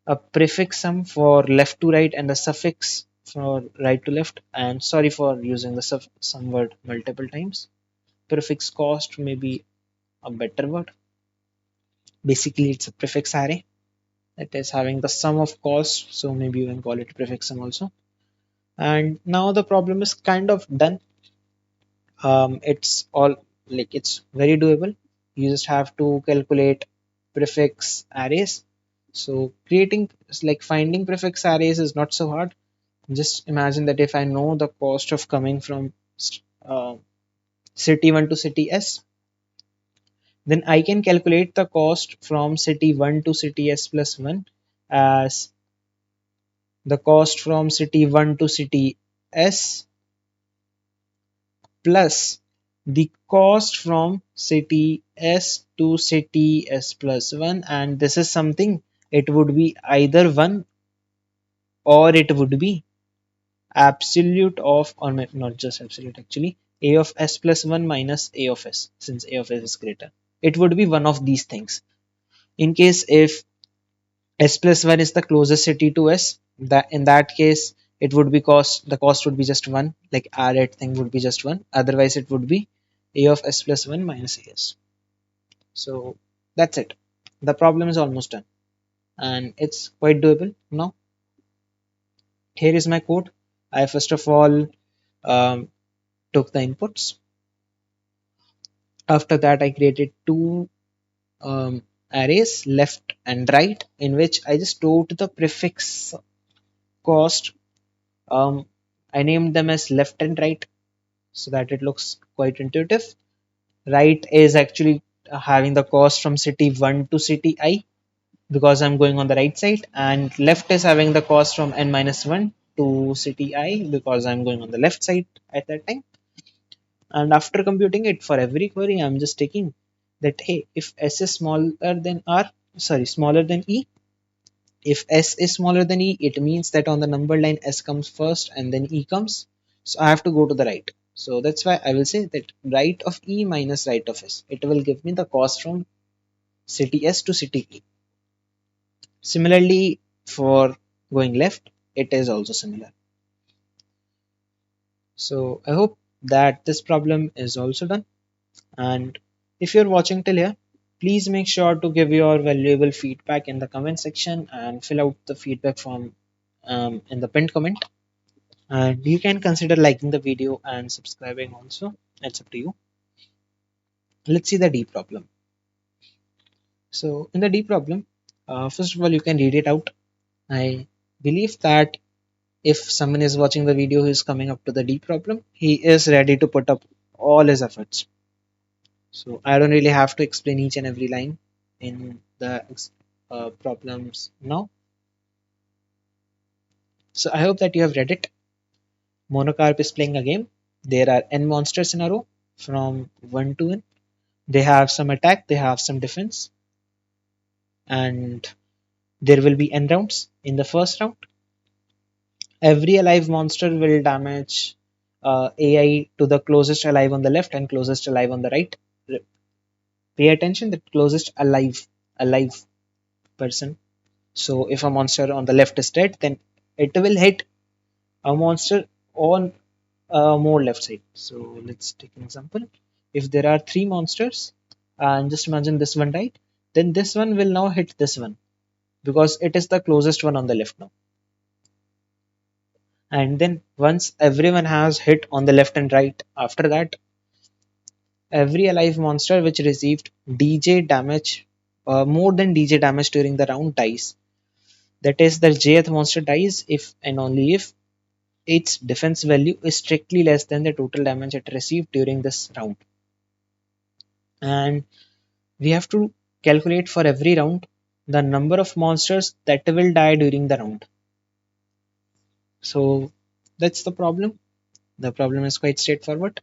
a prefix sum for left to right and a suffix for right to left. And sorry for using the sum word multiple times. Prefix cost may be a better word. Basically, it's a prefix array that is having the sum of cost. So maybe you can call it prefix sum also. And now the problem is kind of done. It's all like it's very doable. You just have to calculate prefix arrays. So creating like finding prefix arrays is not so hard. Just imagine that if I know the cost of coming from uh, city 1 to city S, then I can calculate the cost from city 1 to city S plus 1 as the cost from city 1 to city S plus the cost from city S to city S plus 1, and this is something, it would be either 1 or it would be absolute of, or not just absolute actually, a of s plus 1 minus a of s, since a of s is greater. It would be one of these things. In case if s plus 1 is the closest city to s, that in that case it would be cost, the cost would be just 1, like added thing would be just 1, otherwise it would be a of s plus 1 minus as. So that's it. The problem is almost done and it's quite doable. Now here is my code. I first of all um, took the inputs. After that I created two arrays left and right, in which I just stored the prefix cost. I named them as left and right so that it looks quite intuitive. Right is actually having the cost from city 1 to city I, because I'm going on the right side, and left is having the cost from n minus 1 to city I because I'm going on the left side at that time. And after computing it for every query, I'm just taking that, hey, if s is smaller than r, sorry, smaller than e, if s is smaller than e, it means that on the number line s comes first and then e comes. So I have to go to the right. So that's why I will say that right of e minus right of s. It will give me the cost from city s to city e. Similarly, for going left, it is also similar. So I hope that this problem is also done. And if you're watching till here, please make sure to give your valuable feedback in the comment section and fill out the feedback form in the pinned comment. And you can consider liking the video and subscribing also. It's up to you. Let's see the D problem. So in the D problem, first of all, you can read it out. I believe that if someone is watching the video who is coming up to the D problem, he is ready to put up all his efforts. So I don't really have to explain each and every line in the problems now. So I hope that you have read it. Monocarp is playing a game. There are n monsters in a row from 1 to n. They have some attack, they have some defense, and there will be n rounds. In the first round, every alive monster will damage AI to the closest alive on the left and closest alive on the right. Pay attention, that closest alive person. So if a monster on the left is dead, then it will hit a monster on more left side. So let's take an example. If there are three monsters, and just imagine this one died, then this one will now hit this one because it is the closest one on the left now. And then once everyone has hit on the left and right, after that, every alive monster which received DJ damage, more than DJ damage during the round dies. That is, the jth monster dies if and only if its defense value is strictly less than the total damage it received during this round. And we have to calculate for every round the number of monsters that will die during the round. So that's the problem. The problem is quite straightforward,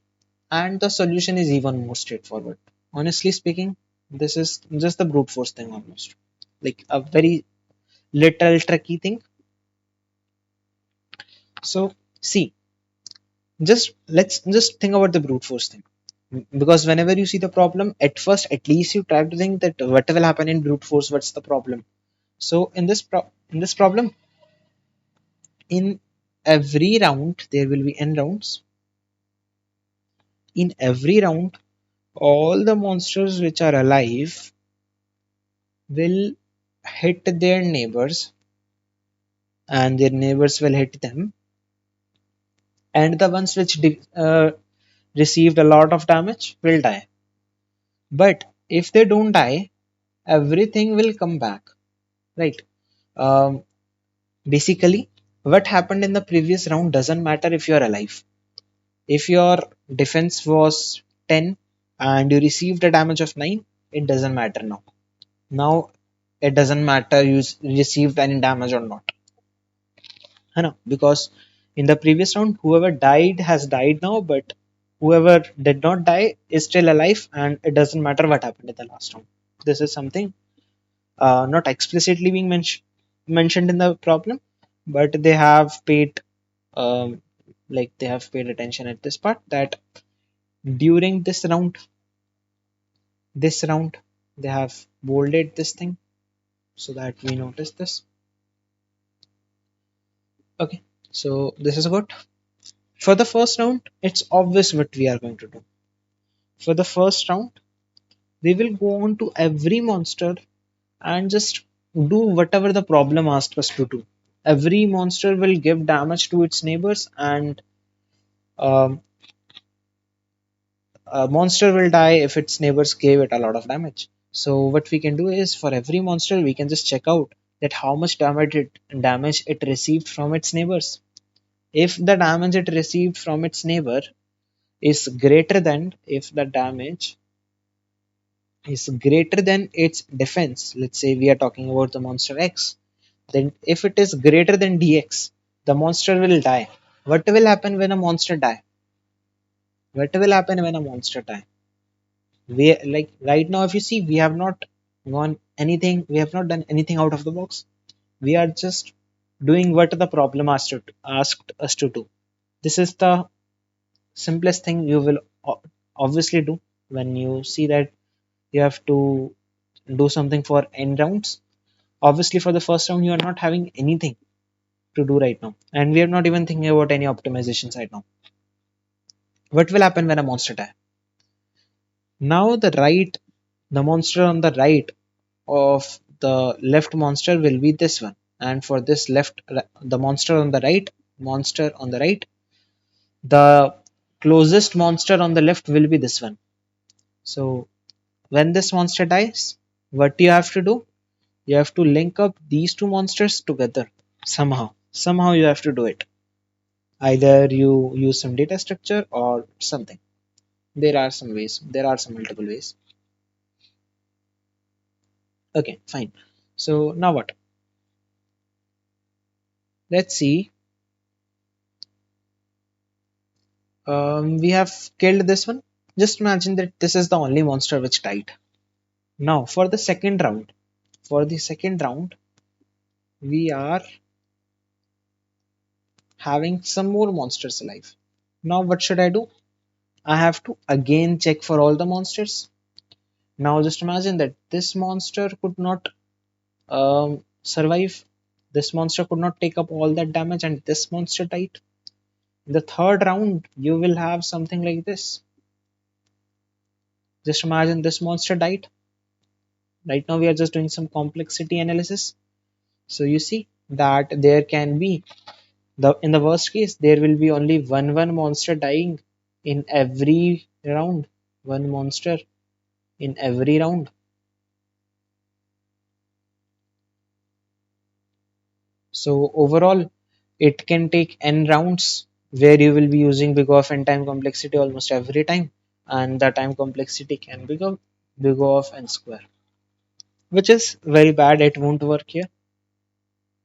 and the solution is even more straightforward. Honestly speaking, this is just the brute force thing almost. Like a very little tricky thing. So see, let's just think about the brute force thing. Because whenever you see the problem, at first at least you try to think that what will happen in brute force, what's the problem. So in this problem, in every round there will be n rounds. In every round, all the monsters which are alive will hit their neighbors, and their neighbors will hit them, and the ones which received a lot of damage will die. But if they don't die, everything will come back, right? um, Basically, what happened in the previous round doesn't matter if you're alive. If your defense was 10 and you received a damage of 9, it doesn't matter now. Now it doesn't matter you received any damage or not. है ना? Because in the previous round, whoever died has died now, but whoever did not die is still alive, and it doesn't matter what happened in the last round. This is something not explicitly being mentioned in the problem, but they have paid they have paid attention at this part that during this round they have bolded this thing so that we notice this. Okay, so this is good. For the first round, it's obvious what we are going to do. For the first round, we will go on to every monster and just do whatever the problem asked us to do. Every monster will give damage to its neighbors, and um, a monster will die if its neighbors gave it a lot of damage. So what we can do is for every monster we can just check out that how much damage it received from its neighbors. If the damage it received from its neighbor is greater than if the damage is greater than its defense, let's say we are talking about the monster X, then if it is greater than dx, the monster will die. What will happen when a monster die? What will happen when a monster die? We like right now, if you see, we have not gone anything, we have not done anything out of the box. We are just doing what the problem asked us to do. This is the simplest thing you will obviously do when you see that you have to do something for n rounds. Obviously for the first round you are not having anything to do right now, and we are not even thinking about any optimizations right now. What will happen when a monster die? Now the monster on the right of the left monster will be this one, and for this the monster on the right, the closest monster on the left will be this one. So when this monster dies, what you have to do, you have to link up these two monsters together somehow you have to do it. Either you use some data structure or something. There are some multiple ways. Okay, fine. So now what? Let's see. We have killed this one. Just imagine that this is the only monster which died. Now for the second round, we are having some more monsters alive. Now what should I do? I have to again check for all the monsters. Now just imagine that this monster could not survive. This monster could not take up all that damage, and this monster died. In the third round, you will have something like this. Just imagine this monster died. Right now, we are just doing some complexity analysis. So you see that there can be in the worst case there will be only one monster dying in every round. One monster in every round. So overall, it can take n rounds where you will be using big O of n time complexity almost every time, and the time complexity can become big O of n square, which is very bad. It won't work here.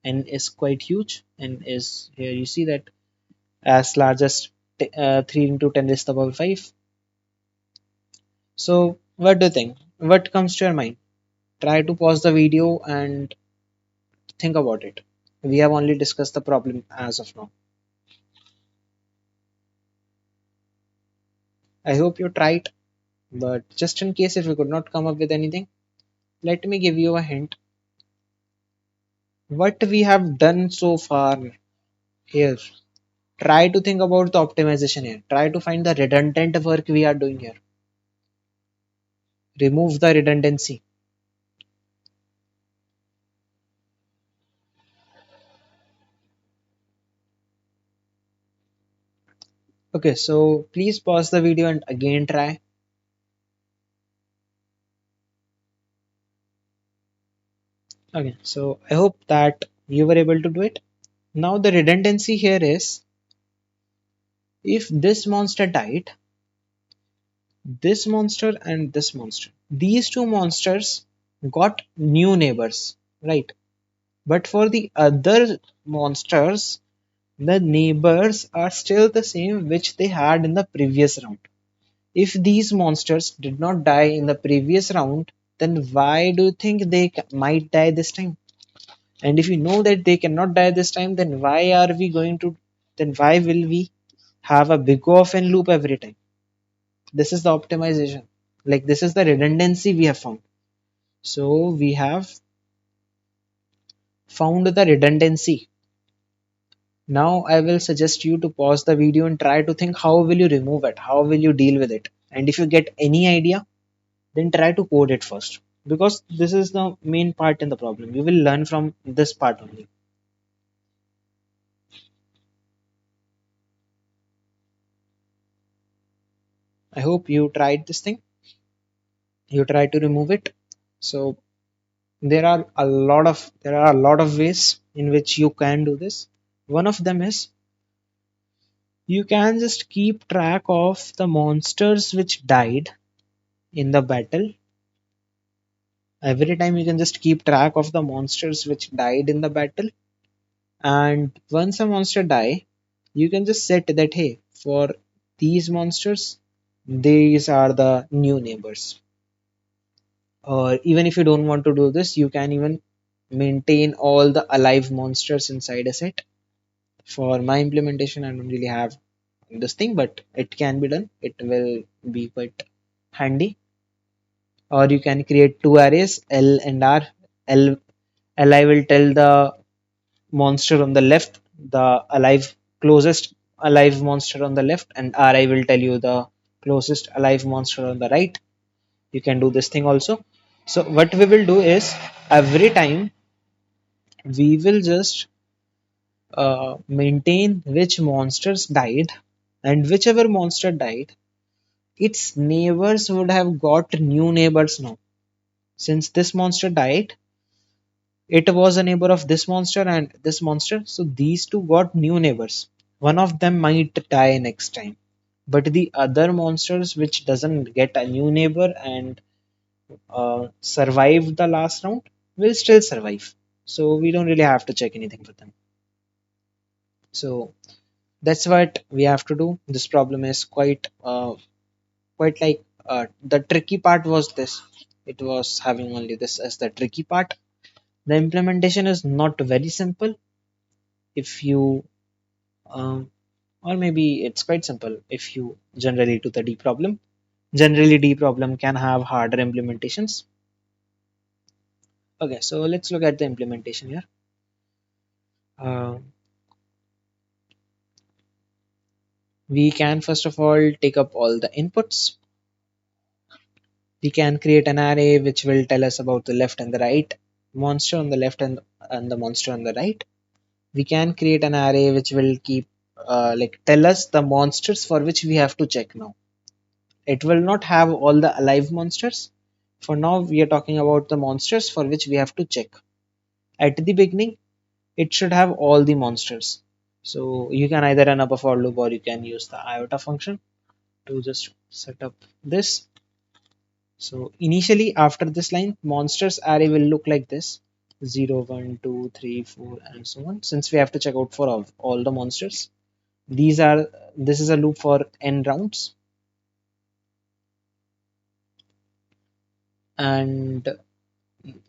N is quite huge, and is here you see that as large as 3 into 10 raised to the power 5. So what do you think? What comes to your mind? Try to pause the video and think about it. We have only discussed the problem as of now. I hope you tried, but just in case if you could not come up with anything, let me give you a hint. What we have done so far here, try to think about the optimization here. Try to find the redundant work we are doing here. Remove the redundancy. Okay, so please pause the video and again try. Okay, so I hope that you were able to do it. Now the redundancy here is, if this monster died, this monster and this monster, these two monsters got new neighbors, right? But for the other monsters, the neighbors are still the same which they had in the previous round. If these monsters did not die in the previous round, then why do you think they might die this time? And if you know that they cannot die this time, then why are we going to, then why will we have a big O of n loop every time? This is the optimization. Like, this is the redundancy we have found. So we have found the redundancy. Now I will suggest you to pause the video and try to think how will you remove it? How will you deal with it? And if you get any idea, then try to code it first. Because this is the main part in the problem. You will learn from this part only. I hope you tried this thing. You try to remove it. So there are a lot of ways in which you can do this. One of them is, you can just keep track of the monsters which died in the battle. Every time you can just keep track of the monsters which died in the battle, and once a monster die, you can just set that, hey, for these monsters, these are the new neighbors. Or even if you don't want to do this, you can even maintain all the alive monsters inside a set. For my implementation, I don't really have this thing, but it can be done. It will be quite handy. Or you can create two arrays, L and R. L Li will tell the monster on the left, the alive closest alive monster on the left, and Ri will tell you the closest alive monster on the right. You can do this thing also. So what we will do is, every time we will just maintain which monsters died, and whichever monster died, its neighbors would have got new neighbors now. Since this monster died, it was a neighbor of this monster and this monster, so these two got new neighbors. One of them might die next time, but the other monsters which doesn't get a new neighbor and survive the last round will still survive. So we don't really have to check anything for them. So that's what we have to do. This problem is quite like, the tricky part was this. It was having only this as the tricky part. The implementation is not very simple. If you um, or maybe it's quite simple if you generally do the D problem. Generally, D problem can have harder implementations. Okay, so let's look at the implementation here. Uh, we can first of all take up all the inputs. We can create an array which will tell us about the left and the right monster on the left, and the monster on the right. We can create an array which will keep like tell us the monsters for which we have to check now. It will not have all the alive monsters. For now, we are talking about the monsters for which we have to check. At the beginning, it should have all the monsters. So you can either run up a for loop, or you can use the iota function to just set up this. So initially, after this line, monsters array will look like this: 0, 1, 2, 3, 4, and so on. Since we have to check out for all the monsters, this is a loop for n rounds, and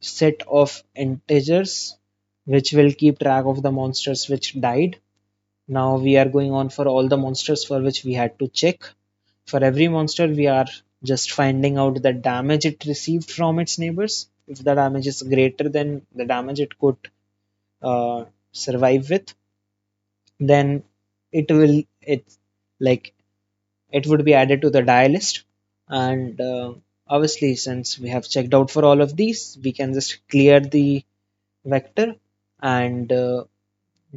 set of integers which will keep track of the monsters which died. Now we are going on for all the monsters for which we had to check. For every monster, we are just finding out the damage it received from its neighbors. If the damage is greater than the damage it could survive with, then it like it would be added to the die list. And obviously, since we have checked out for all of these, we can just clear the vector, and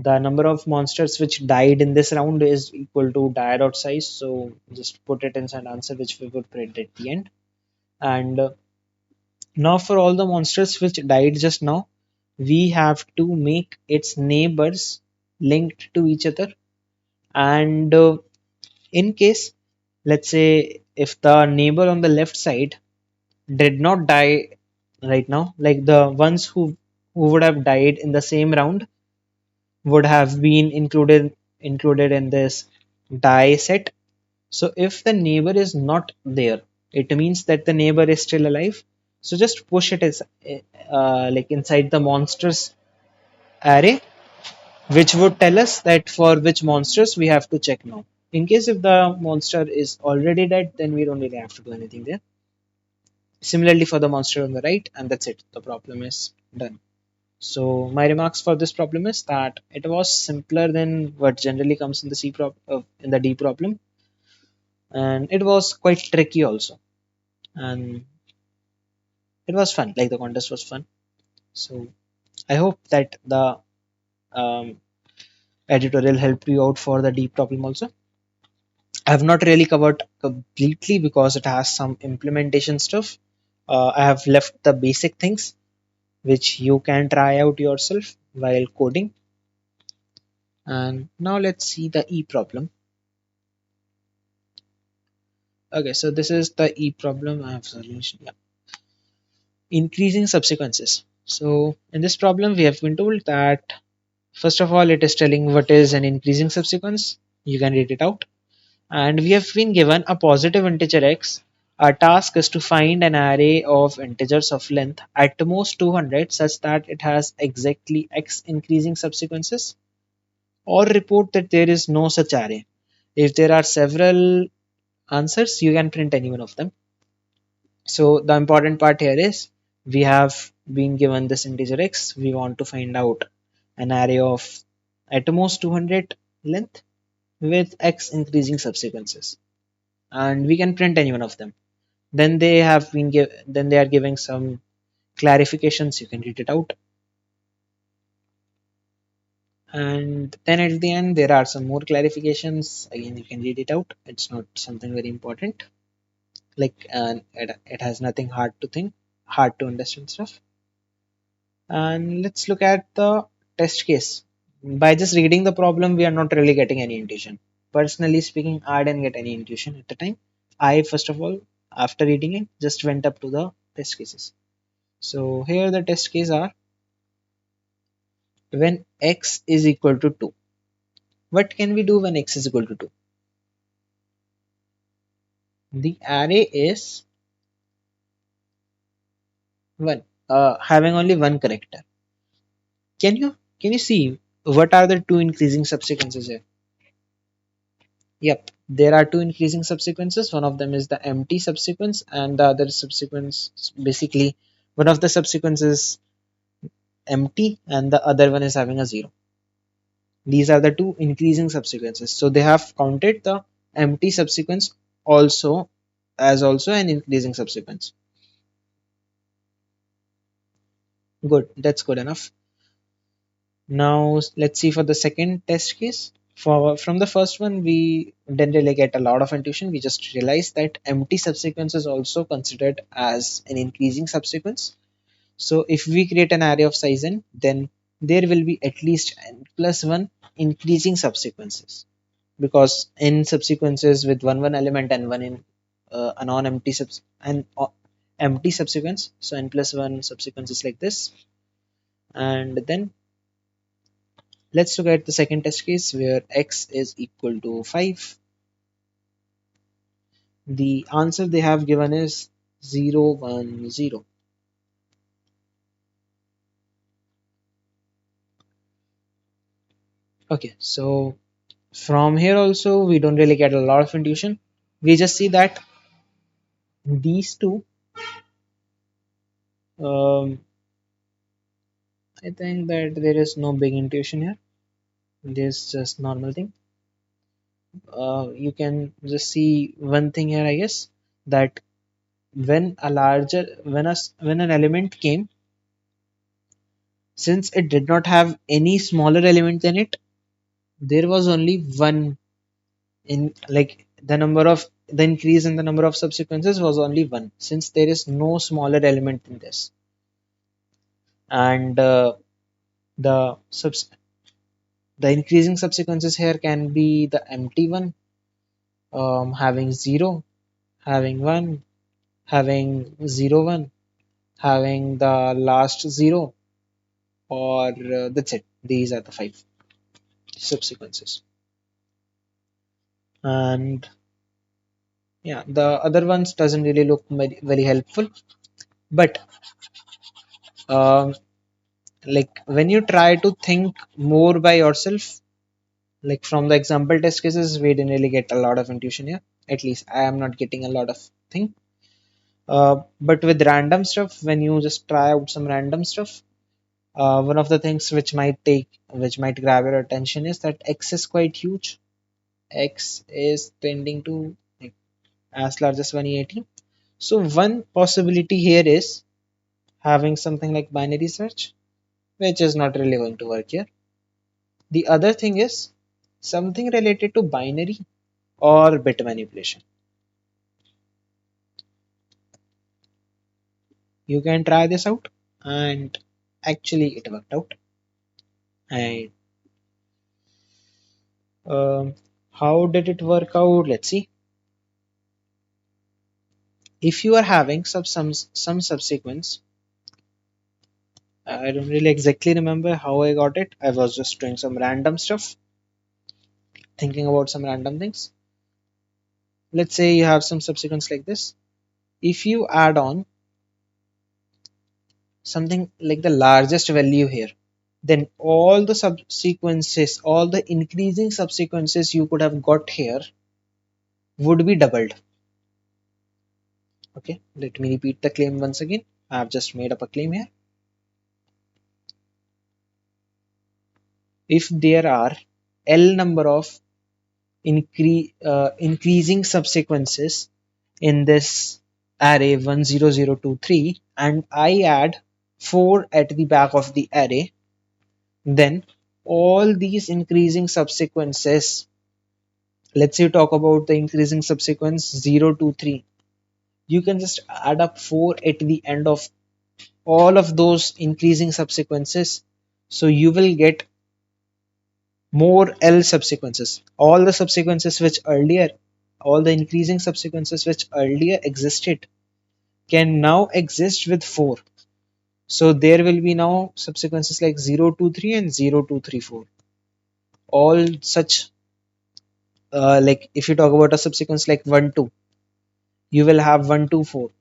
the number of monsters which died in this round is equal to die dot size. So just put it inside answer, which we would print at the end. And now for all the monsters which died just now, we have to make its neighbors linked to each other. And in case, let's say, if the neighbor on the left side did not die right now, like the ones who would have died in the same round would have been included in this die set. So if the neighbor is not there, it means that the neighbor is still alive. So just push it as like inside the monsters array, which would tell us that for which monsters we have to check now. In case if the monster is already dead, then we don't really have to do anything there. Similarly for the monster on the right, and that's it. The problem is done. So my remarks for this problem is that it was simpler than what generally comes in the in the D problem, and it was quite tricky also, and it was fun. Like the contest was fun. So I hope that the um, editorial helped you out for the D problem also. I have not really covered completely because it has some implementation stuff. I have left the basic things which you can try out yourself while coding. And now let's see the E problem. Okay, so this is the E problem. I have solution. Yeah. Increasing subsequences. So in this problem, we have been told that first of all, it is telling what is an increasing subsequence. You can read it out. And we have been given a positive integer x. Our task is to find an array of integers of length at most 200 such that it has exactly x increasing subsequences, or report that there is no such array. If there are several answers, you can print any one of them. So the important part here is we have been given this integer x. We want to find out an array of at most 200 length with x increasing subsequences, and we can print any one of them. Then then they are giving some clarifications. You can read it out, and then at the end there are some more clarifications. Again, you can read it out. It's not something very important. Like it has nothing hard to think, hard to understand stuff. And let's look at the test case. By just reading the problem, we are not really getting any intuition. Personally speaking, I didn't get any intuition at the time. I, first of all, after reading it, just went up to the test cases. So here the test case are when x is equal to 2. What can we do when x is equal to 2? The array is 1, having only one character. Can you see what are the two increasing subsequences here? Yep, there are two increasing subsequences. One of them is the empty subsequence, and the other subsequence, basically, one of the subsequences empty, and the other one is having a 0. These are the two increasing subsequences. So they have counted the empty subsequence also as also an increasing subsequence. Good, that's good enough. Now let's see for the second test case. For from the first one, we didn't really get a lot of intuition. We just realized that empty subsequence is also considered as an increasing subsequence. So if we create an array of size n, then there will be at least n plus one increasing subsequences, because n subsequences with one element and one in a non-empty empty subsequence. So n plus one subsequences like this, and then let's look at the second test case where x is equal to 5. The answer they have given is 0, 1, 0. Okay, so from here also we don't really get a lot of intuition. we just see that these two, um, I think that there is no big intuition here. There's just normal thing. You can just see one thing here, I guess, that when an element came, since it did not have any smaller element in it, there was only one in, like, the increase in the number of subsequences was only one, since there is no smaller element in this. And the subs the increasing subsequences here can be the empty one, having 0, having 1, having 0 1, having the last 0, or that's it. These are the 5 subsequences. And yeah, the other ones doesn't really look very helpful. But um, like, when you try to think more by yourself, like from the example test cases, we didn't really get a lot of intuition here. At least I am not getting a lot of thing. But with random stuff, when you just try out some random stuff, one of the things which might grab your attention is that X is quite huge. X is tending to, like, as large as 180. So one possibility here is having something like binary search, which is not really going to work here. The other thing is something related to binary or bit manipulation. You can try this out, and actually it worked out. And um, how did it work out? Let's see. If you are having some subsequence, I don't really exactly remember how I got it. I was just doing some random stuff, thinking about some random things. Let's say you have some subsequence like this. If you add on something like the largest value here, then all the subsequences, all the increasing subsequences you could have got here would be doubled. Okay, let me repeat the claim once again. I have just made up a claim here. If there are L number of increasing subsequences in this array 10023, and I add 4 at the back of the array, then all these increasing subsequences, let's say talk about the increasing subsequence 023, you can just add up 4 at the end of all of those increasing subsequences, so you will get more L subsequences. All the subsequences which earlier, all the increasing subsequences which earlier existed can now exist with 4. So there will be now subsequences like 023 and 0234. All such, like if you talk about a subsequence like 1 2, you will have 124.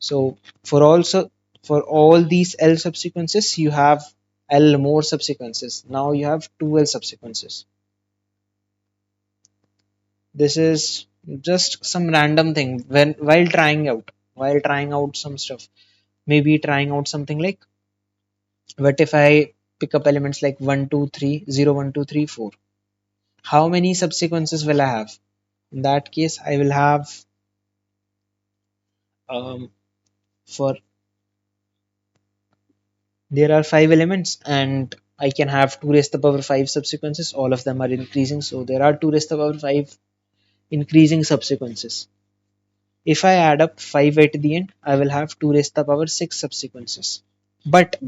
So for all these L subsequences, you have L more subsequences. Now you have 2 L subsequences. This is just some random thing when while trying out some stuff. Maybe trying out something like, what if I pick up elements like 1 2 3 0 1 2 3 4? How many subsequences will I have? In that case, I will have, um, for there are 5 elements, and I can have 2 raised to the power 5 subsequences. All of them are increasing, so there are 2 raised to the power 5 increasing subsequences. If I add up 5 at the end, I will have 2 raised to the power 6 subsequences. But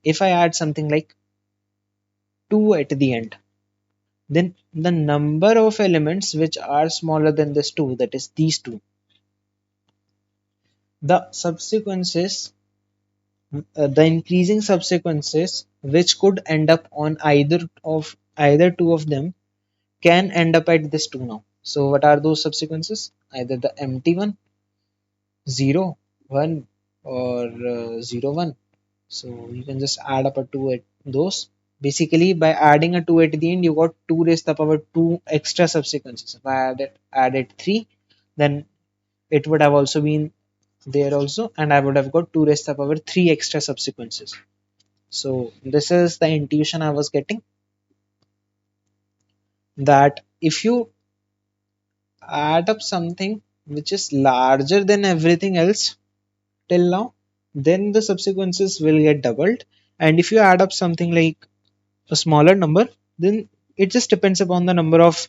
if I add something like 2 at the end, then the number of elements which are smaller than this 2, that is these two, the subsequences, the increasing subsequences which could end up on either two of them, can end up at this 2 now. So what are those subsequences? Either the empty one, 0 1, or 0 1. So you can just add up a 2 at those. Basically, by adding a 2 at the end, you got 2 raised to the power 2 extra subsequences. If I added 3, then it would have also been there also, and I would have got 2 raised to the power 3 extra subsequences. So this is the intuition I was getting, that if you add up something which is larger than everything else till now, then the subsequences will get doubled. And if you add up something like a smaller number, then it just depends upon the number of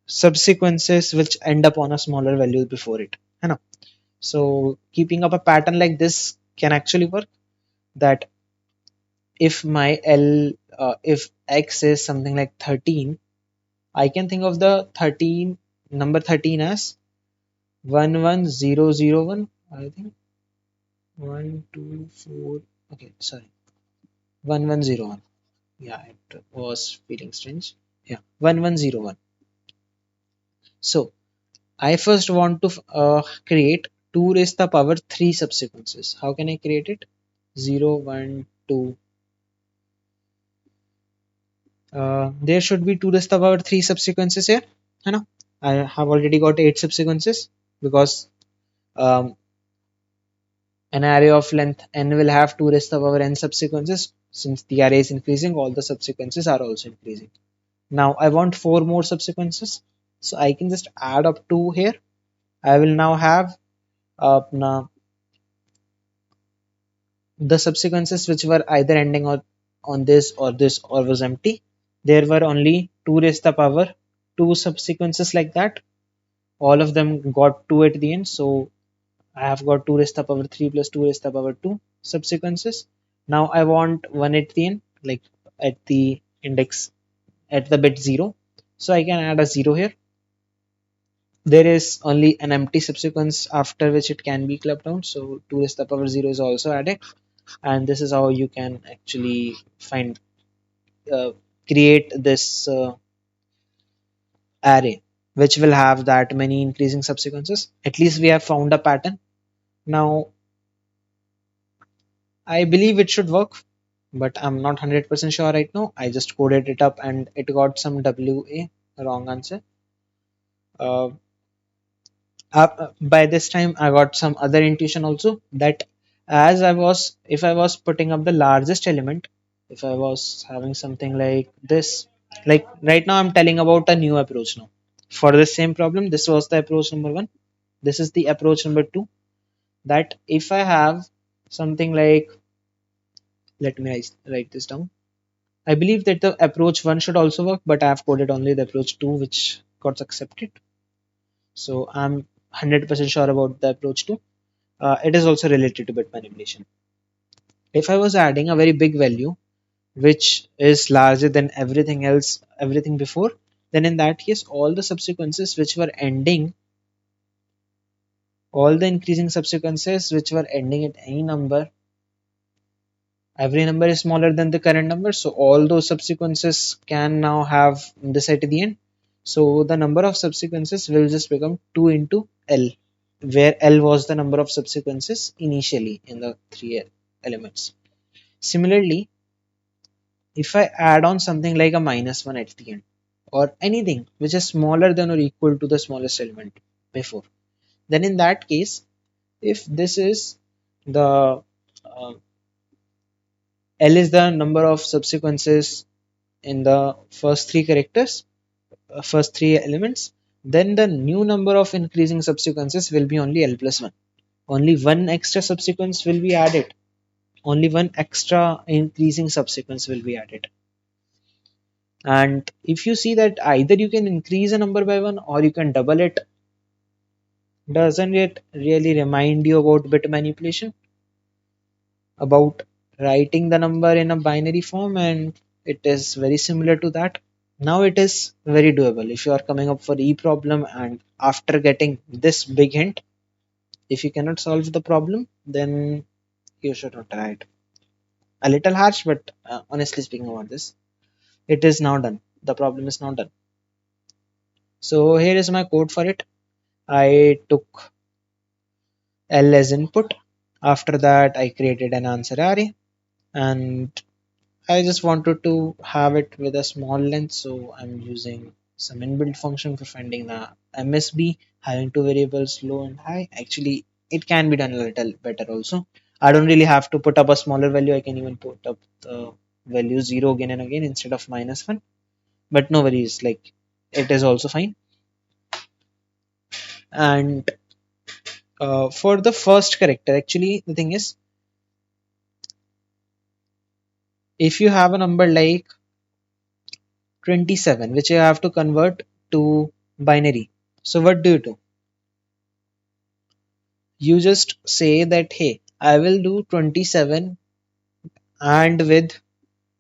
subsequences which end up on a smaller value before it. You know? So keeping up a pattern like this can actually work. That if my if x is something like 13, I can think of the 13 number 13 as 11001. I think 124. Okay, sorry, 1101. Yeah, it was feeling strange. Yeah, 1101. So I first want to create 2 raised to the power 3 subsequences. How can I create it? 0, 1, 2. There should be 2 raised to the power 3 subsequences here. You know, I have already got 8 subsequences because um, an array of length n will have 2 raised to the power n subsequences. Since the array is increasing, all the subsequences are also increasing. Now I want 4 more subsequences. So I can just add up 2 here. I will now have now the subsequences which were either ending on this or was empty. There were only 2 raised to the power 2 subsequences like that. All of them got 2 at the end. So I have got 2 raised to the power 3 plus 2 raised to the power 2 subsequences. Now I want 1 at the end, like at the index at the bit 0. So I can add a 0 here. There is only an empty subsequence after which it can be clubbed down. So 2 raised to the power 0 is also added. And this is how you can actually find uh, create this array which will have that many increasing subsequences. At least we have found a pattern. Now I believe it should work, but I'm not 100% sure right now. I just coded it up and it got some WA, wrong answer. uh, by this time I got some other intuition also, that as I was if I was putting up the largest element, if I was having something like this, like right now I'm telling about a new approach. Now for the same problem, this was the approach number 1, this is the approach number 2. That if I have something like, let me write this down. I believe that the approach 1 should also work, but I have coded only the approach 2 which got accepted. So I'm 100% sure about the approach 2. It is also related to bit manipulation. If I was adding a very big value which is larger than everything else, everything before, then in that case, all the subsequences which were ending, all the increasing subsequences which were ending at any number, every number is smaller than the current number. So all those subsequences can now have this at the end. So the number of subsequences will just become 2 into L, where L was the number of subsequences initially in the 3 elements. Similarly, if I add on something like a minus 1 at the end, or anything which is smaller than or equal to the smallest element before, then in that case, if this is the L is the number of subsequences in the first 3 characters, first 3 elements, then the new number of increasing subsequences will be only L plus 1. Only one extra subsequence will be added. Only one extra increasing subsequence will be added. And if you see that either you can increase a number by 1 or you can double it, doesn't it really remind you about bit manipulation, about writing the number in a binary form? And it is very similar to that. Now it is very doable if you are coming up for e problem, and after getting this big hint, if you cannot solve the problem, then you should not try it. A little harsh, but honestly speaking about this, it is now done. The problem is now done. So here is my code for it. I took L as input. After that, I created an answer array, and I just wanted to have it with a small length, so I'm using some inbuilt function for finding the MSB, having two variables low and high. Actually, it can be done a little better also. I don't really have to put up a smaller value. I can even put up the value 0 again and again instead of -1. But no worries, like it is also fine. And for the first character, actually, the thing is, if you have a number like 27, which you have to convert to binary, so what do? You just say that, hey, I will do 27 and with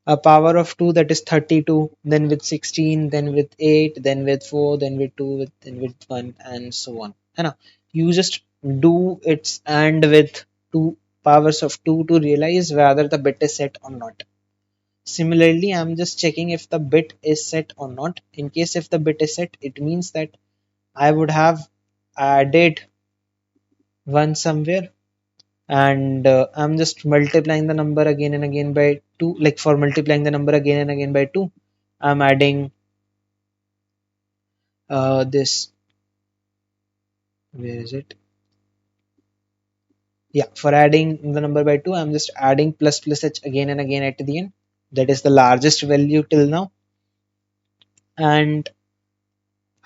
a power of 2, that is 32, then with 16, then with 8, then with 4, then with 2, then with 1, and so on. है ना? You just do its and with two powers of 2 to realize whether the bit is set or not. Similarly, I'm just checking if the bit is set or not. In case if the bit is set, it means that I would have added 1 somewhere, and I'm just multiplying the number again and again by 2. Like for multiplying the number again and again by 2, I'm adding this, where is it? Yeah, for adding the number by 2, I'm just adding plus plus h again and again at the end. That is the largest value till now. And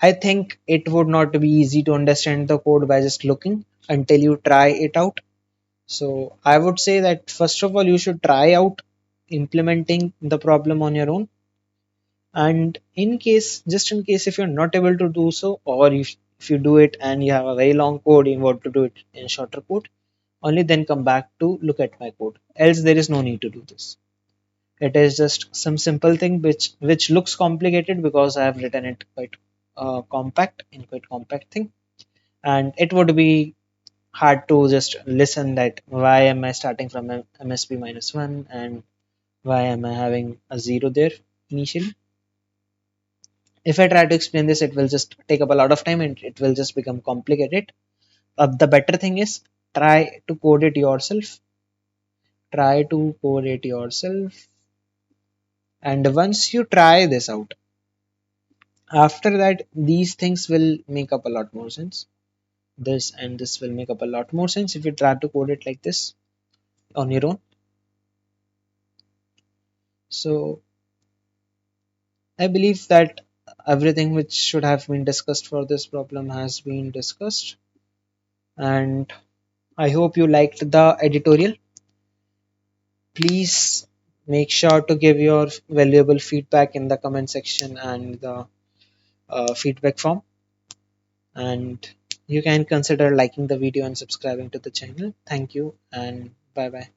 I think it would not be easy to understand the code by just looking until you try it out. So I would say that first of all, you should try out implementing the problem on your own. And in case, just in case if you're not able to do so, or if you do it and you have a very long code, you want to do it in shorter code, only then come back to look at my code. Else there is no need to do this. It is just some simple thing which looks complicated because I have written it quite quite compact thing, and it would be hard to just listen that why am I starting from MSP -1 and why am I having a 0 there initially. If I try to explain this, it will just take up a lot of time and it will just become complicated. The better thing is, try to code it yourself. Try to code it yourself. And once you try this out, after that, these things will make up a lot more sense. This and this will make up a lot more sense if you try to code it like this on your own. So I believe that everything which should have been discussed for this problem has been discussed. And I hope you liked the editorial. Please make sure to give your valuable feedback in the comment section and the feedback form. And you can consider liking the video and subscribing to the channel. Thank you and bye bye.